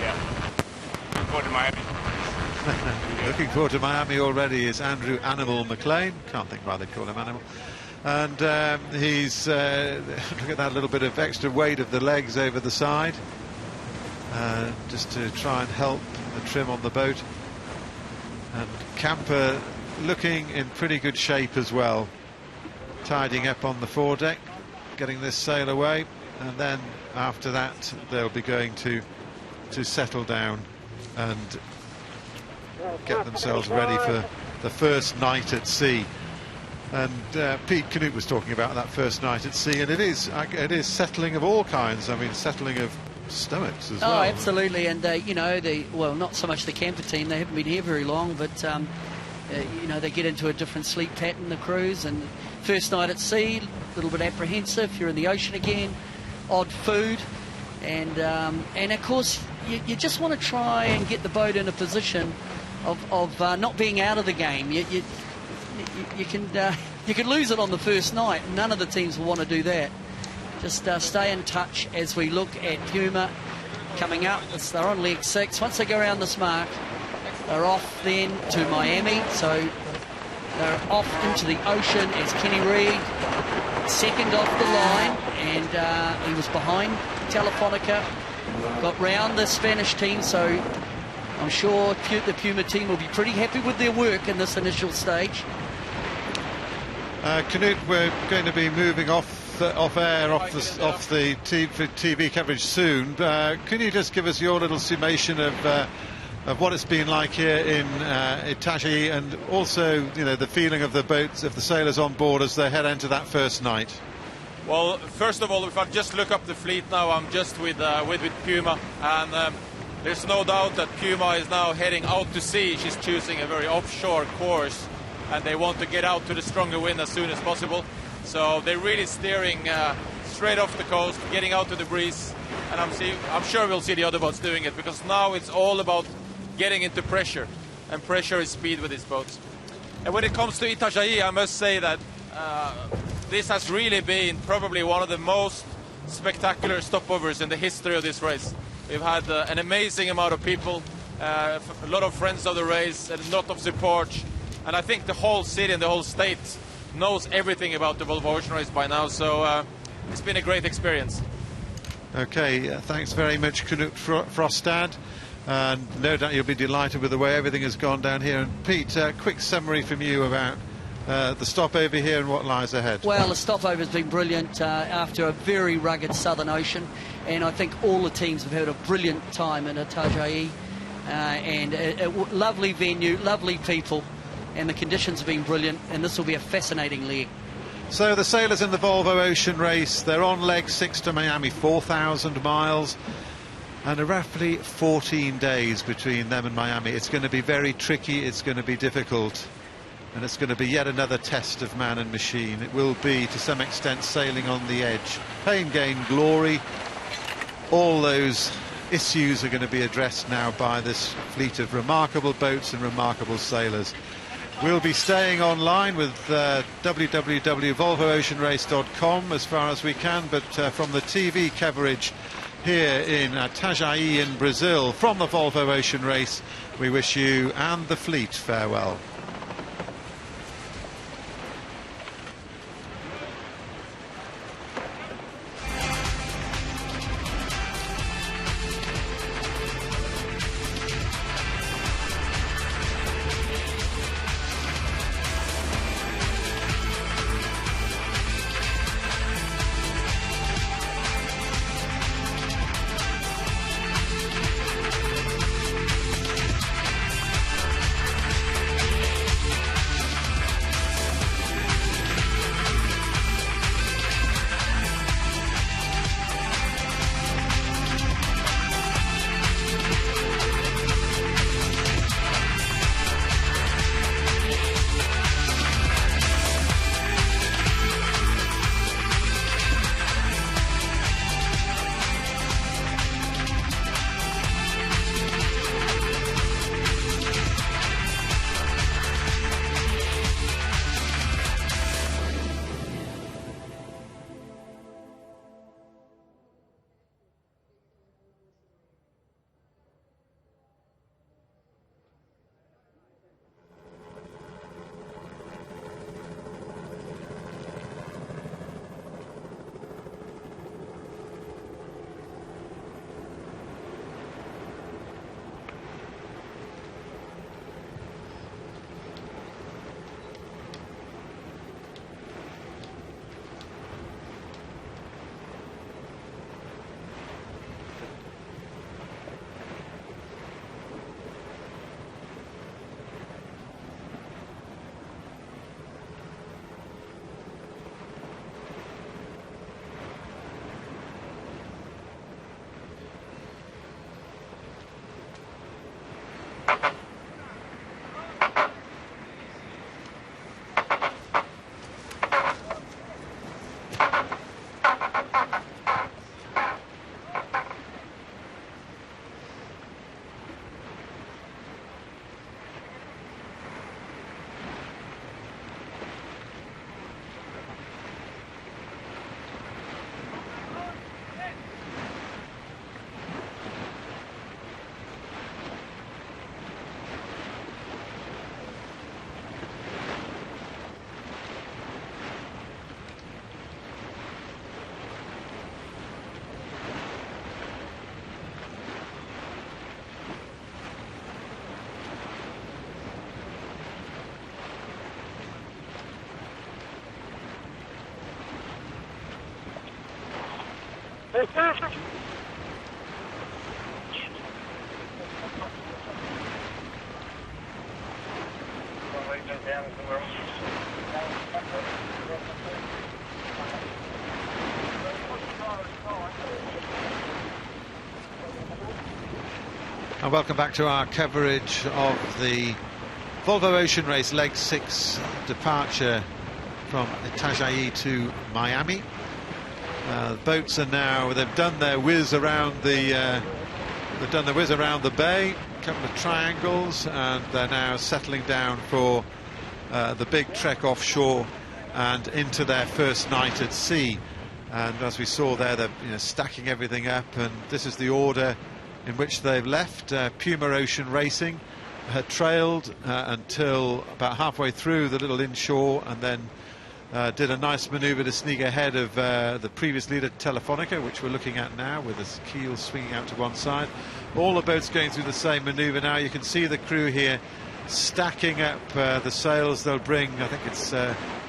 L: yeah. Looking forward to Miami.
A: Looking forward to Miami already is Andrew Animal McLean. Can't think why they call him Animal. And he's look at that little bit of extra weight of the legs over the side, just to try and help the trim on the boat. And Camper looking in pretty good shape as well, tidying up on the foredeck, getting this sail away, and then after that they'll be going to settle down and get themselves ready for the first night at sea. And Pete Canute was talking about that first night at sea, and it is settling of all kinds. I mean, settling of stomachs as well.
B: Oh, absolutely. And you know, well, not so much the camper team, they haven't been here very long, but you know, they get into a different sleep pattern, the crews, and first night at sea, a little bit apprehensive. You're in the ocean again, odd food, and of course you just want to try and get the boat in a position of not being out of the game. You can lose it on the first night. None of the teams will want to do that. Just stay in touch as we look at Puma coming up. They're on leg 6. Once they go around this mark, they're off then to Miami. So they're off into the ocean as Kenny Reid, second off the line, and he was behind Telefonica. Got round the Spanish team, so I'm sure the Puma team will be pretty happy with their work in this initial stage.
A: Canute, we're going to be moving off air, off the TV coverage soon. Can you just give us your little summation of what it's been like here in Itajai, and also, you know, the feeling of the boats, of the sailors on board as they head into that first night?
J: Well, first of all, if I just look up the fleet now, I'm just with Puma, and there's no doubt that Puma is now heading out to sea. She's choosing a very offshore course, and they want to get out to the stronger wind as soon as possible. So they're really steering straight off the coast, getting out to the breeze, and I'm sure we'll see the other boats doing it, because now it's all about getting into pressure, and pressure is speed with these boats. And when it comes to Itajai, I must say that this has really been probably one of the most spectacular stopovers in the history of this race. We've had an amazing amount of people, a lot of friends of the race, and a lot of support. And I think the whole city and the whole state knows everything about the Volvo Ocean Race by now, so it's been a great experience.
A: Okay, thanks very much, Knut Frostad. And no doubt you'll be delighted with the way everything has gone down here. And Pete, quick summary from you about the stopover here and what lies ahead.
B: Well, the stopover has been brilliant after a very rugged Southern Ocean, and I think all the teams have had a brilliant time in Itajai, and a lovely venue, lovely people, and the conditions have been brilliant, and this will be a fascinating leg.
A: So the sailors in the Volvo Ocean Race, they're on leg 6 to Miami, 4,000 miles, and roughly 14 days between them and Miami. It's going to be very tricky, it's going to be difficult, and it's going to be yet another test of man and machine. It will be, to some extent, sailing on the edge. Pain, gain, glory, all those issues are going to be addressed now by this fleet of remarkable boats and remarkable sailors. We'll be staying online with www.volvooceanrace.com as far as we can, but from the TV coverage here in Itajai in Brazil, from the Volvo Ocean Race, we wish you and the fleet farewell. And welcome back to our coverage of the Volvo Ocean Race Leg 6 departure from Itajai to Miami. The boats are now, they've done their whiz around the bay, a couple of triangles, and they're now settling down for the big trek offshore and into their first night at sea. And as we saw there, they're stacking everything up, and this is the order in which they've left. PUMA Ocean Racing had trailed until about halfway through the little inshore, and then did a nice manoeuvre to sneak ahead of the previous leader Telefonica, which we're looking at now, with the keel swinging out to one side. All the boats going through the same manoeuvre now. You can see the crew here stacking up the sails. They'll bring, I think it's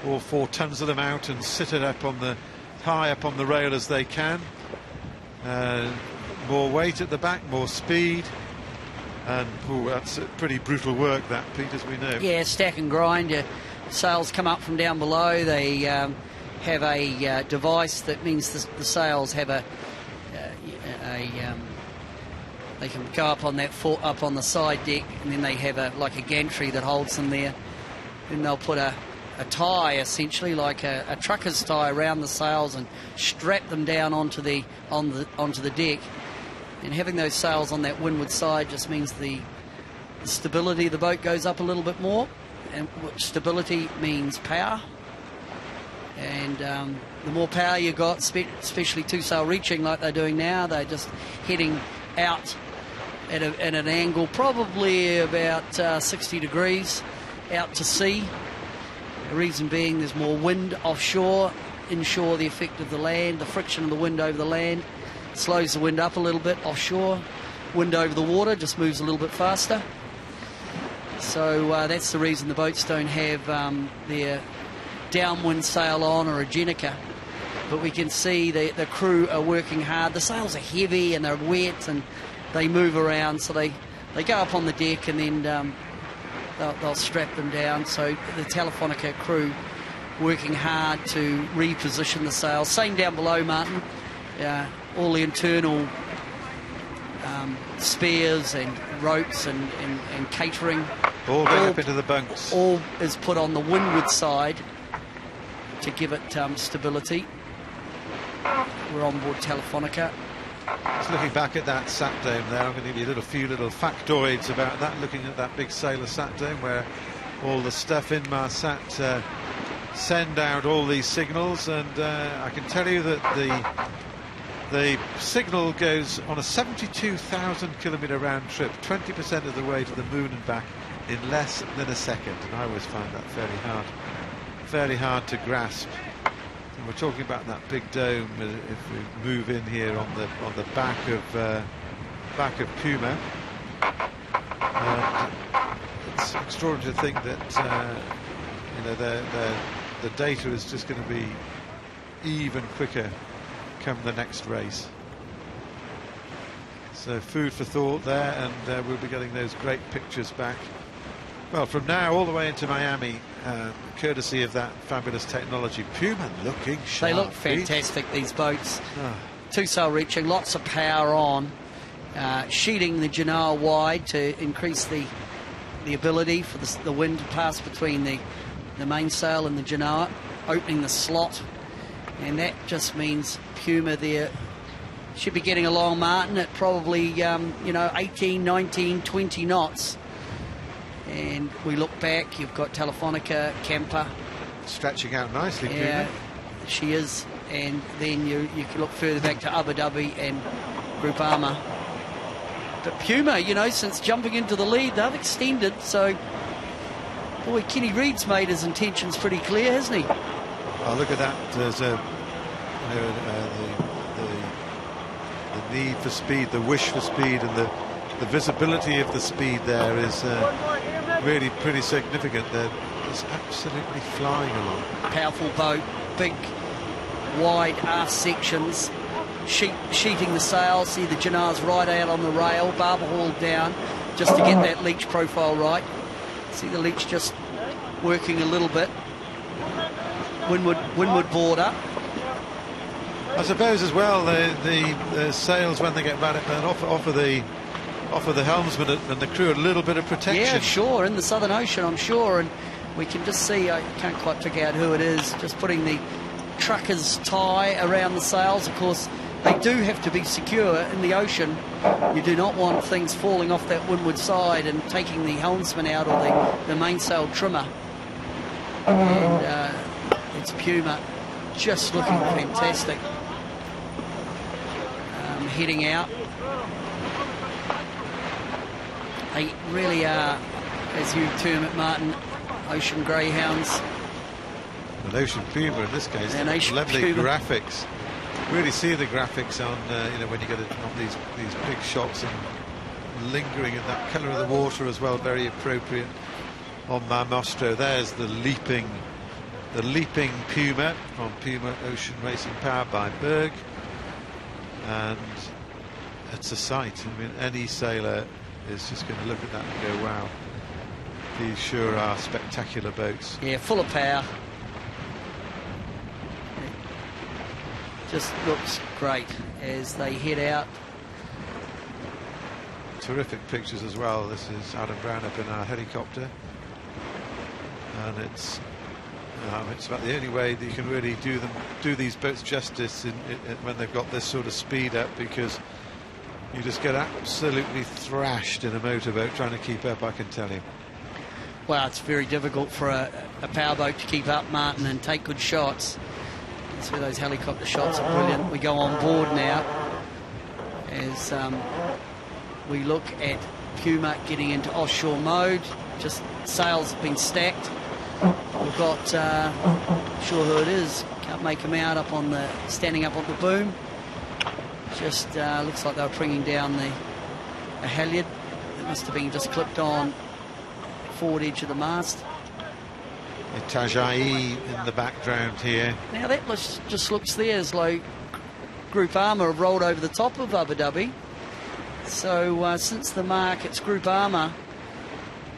A: all 4 tons of them out and sit it up on the high up on the rail as they can. More weight at the back, more speed, and that's pretty brutal work, that, Pete, as we know.
B: Yeah, stack and grind. Sails come up from down below. They have a device that means the sails have they can go up on that up on the side deck, and then they have like a gantry that holds them there. Then they'll put a tie, essentially like a trucker's tie, around the sails and strap them down onto the deck. And having those sails on that windward side just means the stability of the boat goes up a little bit more, and stability means power. And the more power you got, especially two-sail reaching like they're doing now, they're just heading out at an angle probably about 60 degrees out to sea. The reason being there's more wind offshore. Inshore, the effect of the land, the friction of the wind over the land slows the wind up a little bit. Offshore, wind over the water just moves a little bit faster. So that's the reason the boats don't have their downwind sail on or a Jenica. But we can see the crew are working hard. The sails are heavy and they're wet and they move around, so they go up on the deck and then they'll strap them down. So the Telefonica crew working hard to reposition the sails. Same down below, Martin. All the internal spares and ropes and catering.
A: All going up into the bunks.
B: All is put on the windward side to give it stability. We're on board Telefonica.
A: Just looking back at that sat dome there, I'm going to give you a few little factoids about that, looking at that big sailor sat dome where all the stuff in Marsat send out all these signals, and I can tell you that the signal goes on a 72,000 kilometre round trip, 20% of the way to the moon and back in less than a second, and I always find that fairly hard to grasp. And we're talking about that big dome. If we move in here on the back of PUMA, it's extraordinary to think that the data is just going to be even quicker come the next race. So food for thought there, and we'll be getting those great pictures back. Well, from now all the way into Miami, courtesy of that fabulous technology. PUMA looking sharp.
B: They look fantastic, these boats. Two-sail reaching, lots of power on, sheeting the Genoa wide to increase the ability for the wind to pass between the mainsail and the Genoa, opening the slot, and that just means PUMA there should be getting along, Martin, at probably 18, 19, 20 knots. And we look back, you've got Telefonica, Camper
A: stretching out nicely.
B: Yeah,
A: PUMA.
B: she is. And then you can look further back to Abu Dhabi and Groupama. But PUMA, since jumping into the lead, they've extended. So, boy, Kenny Reid's made his intentions pretty clear, hasn't he?
A: Oh, look at that. There's the need for speed, the wish for speed, and the visibility of the speed there is really pretty significant. They're just absolutely flying along.
B: Powerful boat, big, wide aft sections, sheeting the sail. See the Genoa's right out on the rail, barber hauled down, just to get that leech profile right. See the leech just working a little bit. Windward board up.
A: I suppose as well the sails, when they get bad, offer the helmsman and the crew a little bit of protection.
B: Yeah, sure, in the Southern Ocean, I'm sure, and we can just see, I can't quite figure out who it is, just putting the trucker's tie around the sails. Of course, they do have to be secure in the ocean. You do not want things falling off that windward side and taking the helmsman out or the mainsail trimmer. And it's Puma just looking fantastic. Heading out. They really are, as you term it, Martin, ocean greyhounds.
A: An ocean puma in this case.
B: An ocean
A: lovely
B: puma.
A: Graphics. Really see the graphics on when you get on these big shots and lingering in that colour of the water as well. Very appropriate on Mar Nostro. There's the leaping Puma from PUMA Ocean Racing, powered by BERG. And it's a sight. I mean, any sailor is just going to look at that and go, wow, these sure are spectacular boats.
B: Yeah, full of power. Just looks great as they head out.
A: Terrific pictures as well. This is Adam Brown up in our helicopter, and it's about the only way that you can really do these boats justice when they've got this sort of speed up, because you just get absolutely thrashed in a motorboat trying to keep up, I can tell you.
B: Well, it's very difficult for a powerboat to keep up, Martin, and take good shots. So those helicopter shots are brilliant. We go on board now as we look at Puma getting into offshore mode. Just sails have been stacked. We've got, sure who it is, can't make him out, standing up on the boom. Just looks like they were bringing down a halyard. It must have been just clipped on forward edge of the mast.
A: Itajai in the background here.
B: Now that just looks there as though Group Armour have rolled over the top of Abu Dhabi. So since the mark, it's Group Armour.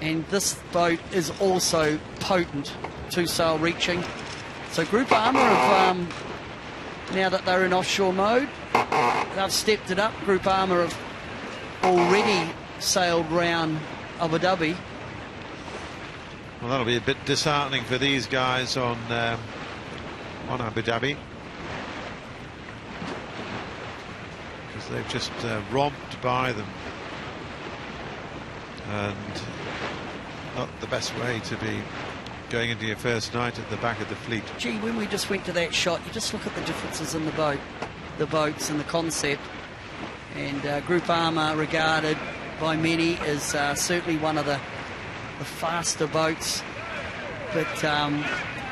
B: And this boat is also potent, two-sail reaching. So Group Armour have, now that they're in offshore mode, they've stepped it up. Group Armour have already sailed round Abu Dhabi.
A: Well, that'll be a bit disheartening for these guys on Abu Dhabi, because they've just romped by them, and not the best way to be going into your first night at the back of the fleet.
B: Gee, when we just went to that shot, you just look at the differences in the boats and the concept. And Group Armour, regarded by many as certainly one of the faster boats, but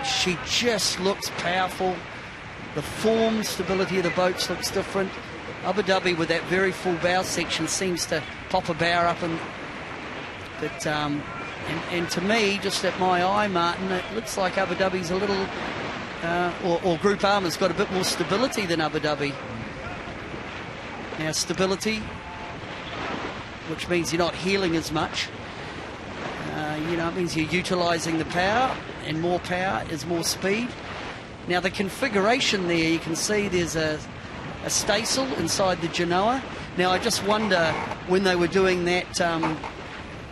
B: she just looks powerful. The form, stability of the boats looks different. Abu Dhabi, with that very full bow section, seems to pop a bow up, and to me, just at my eye, Martin, it looks like Abu Dhabi's a little, or Group Armour's got a bit more stability than Abu Dhabi. Now, stability, which means you're not heeling as much. It means you're utilising the power, and more power is more speed. Now, the configuration there, you can see there's a staysail inside the Genoa. Now, I just wonder, when they were doing that,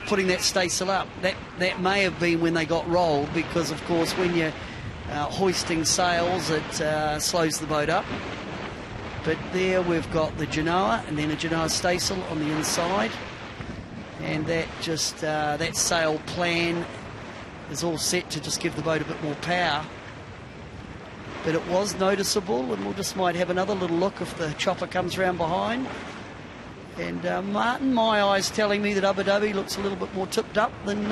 B: putting that staysail up, that may have been when they got rolled, because, of course, when you're hoisting sails, it slows the boat up. But there we've got the Genoa, and then a Genoa staysail on the inside. And that just that sail plan is all set to just give the boat a bit more power. But it was noticeable, and we'll just might have another little look if the chopper comes round behind. And Martin, my eyes telling me that Abu Dhabi looks a little bit more tipped up than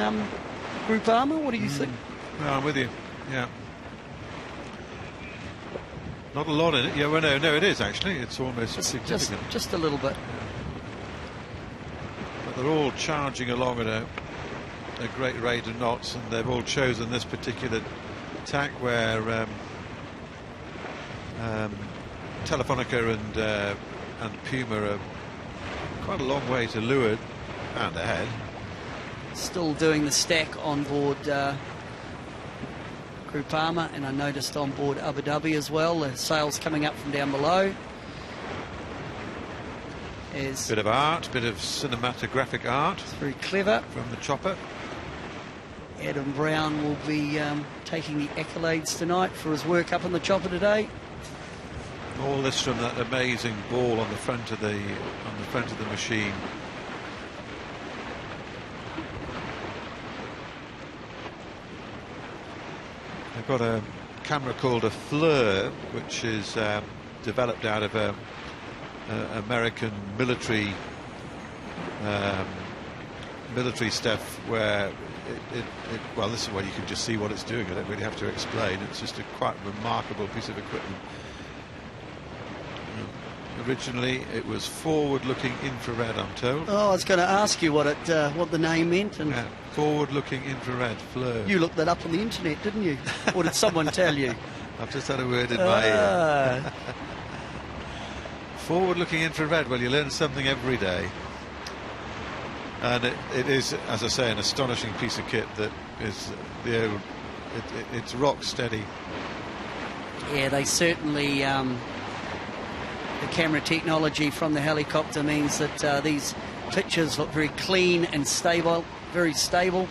B: Group Armour. What do you think?
A: No, I'm with you. Yeah. Not a lot in it. Yeah, well, no, it is actually. It's almost significant.
B: Just a little bit.
A: But they're all charging along at a great rate of knots, and they've all chosen this particular tack where Telefonica and Puma are quite a long way to leeward and ahead.
B: Still doing the stack on board Groupama, and I noticed on board Abu Dhabi as well, the sails coming up from down below.
A: Bit of art, bit of cinematographic art.
B: It's very clever.
A: From the chopper.
B: Adam Brown will be taking the accolades tonight for his work up on the chopper today.
A: All this from that amazing ball on the front of the machine. They've got a camera called a FLIR, which is developed out of American military stuff, where well, this is where you can just see what it's doing. I don't really have to explain. It's just a quite remarkable piece of equipment. Originally, it was forward-looking infrared, I'm told.
B: Oh, I was going to ask you what the name meant. And
A: forward-looking infrared, FLIR.
B: You looked that up on the internet, didn't you? Or did someone tell you?
A: I've just had a word in my ear. Forward-looking infrared. Well, you learn something every day. And it is, as I say, an astonishing piece of kit that is it's rock steady.
B: Yeah, they certainly. The camera technology from the helicopter means that these pictures look very clean and stable, very stable.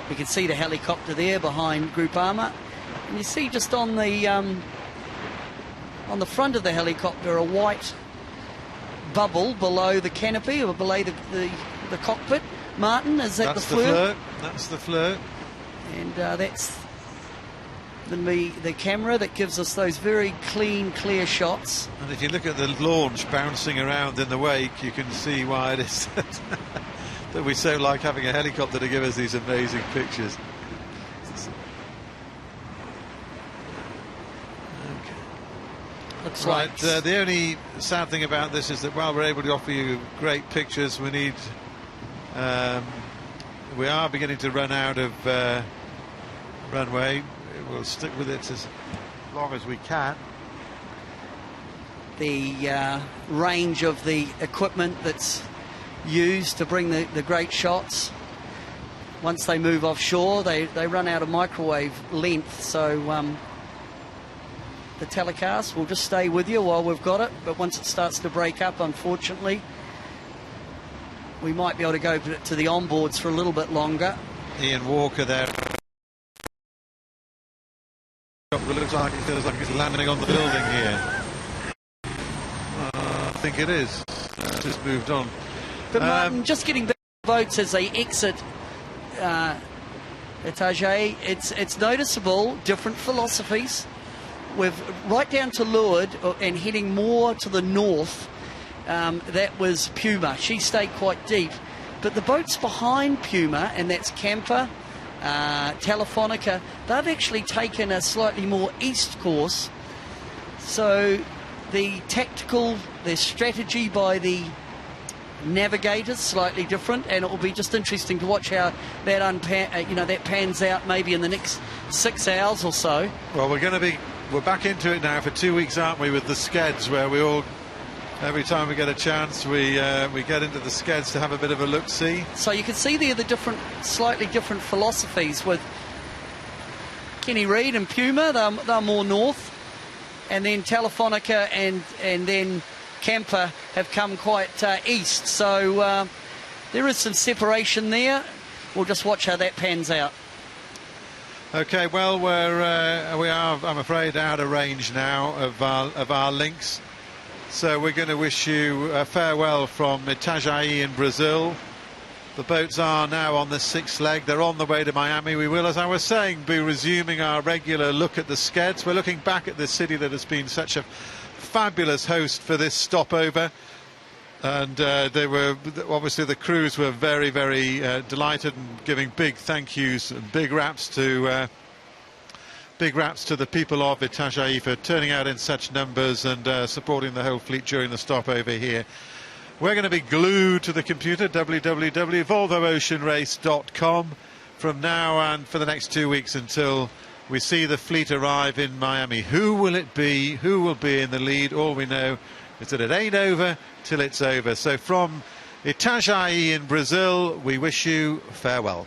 B: You can see the helicopter there behind Groupama, and you see just on the front of the helicopter a white bubble below the canopy or below the cockpit. Martin, is that the FLIR?
A: That's the FLIR.
B: And that's the camera that gives us those very clean, clear shots.
A: And if you look at the launch bouncing around in the wake, you can see why it is that we so like having a helicopter to give us these amazing pictures.
B: Looks
A: right,
B: like
A: the only sad thing about this is that while we're able to offer you great pictures, we are beginning to run out of runway. We'll stick with it as long as we can.
B: The range of the equipment that's used to bring the great shots, once they move offshore, they run out of microwave length, so the telecast will just stay with you while we've got it, but once it starts to break up, unfortunately, we might be able to go to the onboards for a little bit longer.
A: Ian Walker there. It looks like it feels like it's landing on the building here. I think it is. Just moved on.
B: But Martin, just getting back to the boats as they exit Itajai, it's noticeable, different philosophies. We've right down to leeward and heading more to the north. That was Puma. She stayed quite deep. But the boats behind Puma, and that's Camper, Telefonica, they've actually taken a slightly more east course. So the strategy by the navigators slightly different, and it will be just interesting to watch how that pans out maybe in the next 6 hours or so.
A: Well, we're back into it now for 2 weeks, aren't we, with the skeds, where we all, every time we get a chance, we get into the skeds to have a bit of a look-see.
B: So you can see there the slightly different philosophies with Kenny Reid and Puma. They're more north, and then Telefonica and then Camper have come quite east. So there is some separation there. We'll just watch how that pans out.
A: Okay, well, we are, I'm afraid, out of range now of our links. So we're going to wish you a farewell from Itajai in Brazil. The boats are now on the 6th leg. They're on the way to Miami. We will, as I was saying, be resuming our regular look at the skeds. We're looking back at this city that has been such a fabulous host for this stopover. And they were, obviously, the crews were very, very delighted and giving big thank yous and big raps to the people of Itajai for turning out in such numbers and supporting the whole fleet during the stopover here. We're going to be glued to the computer, www.volvooceanrace.com, from now and for the next 2 weeks until we see the fleet arrive in Miami. Who will it be? Who will be in the lead? All we know is that it ain't over till it's over. So from Itajai in Brazil, we wish you farewell.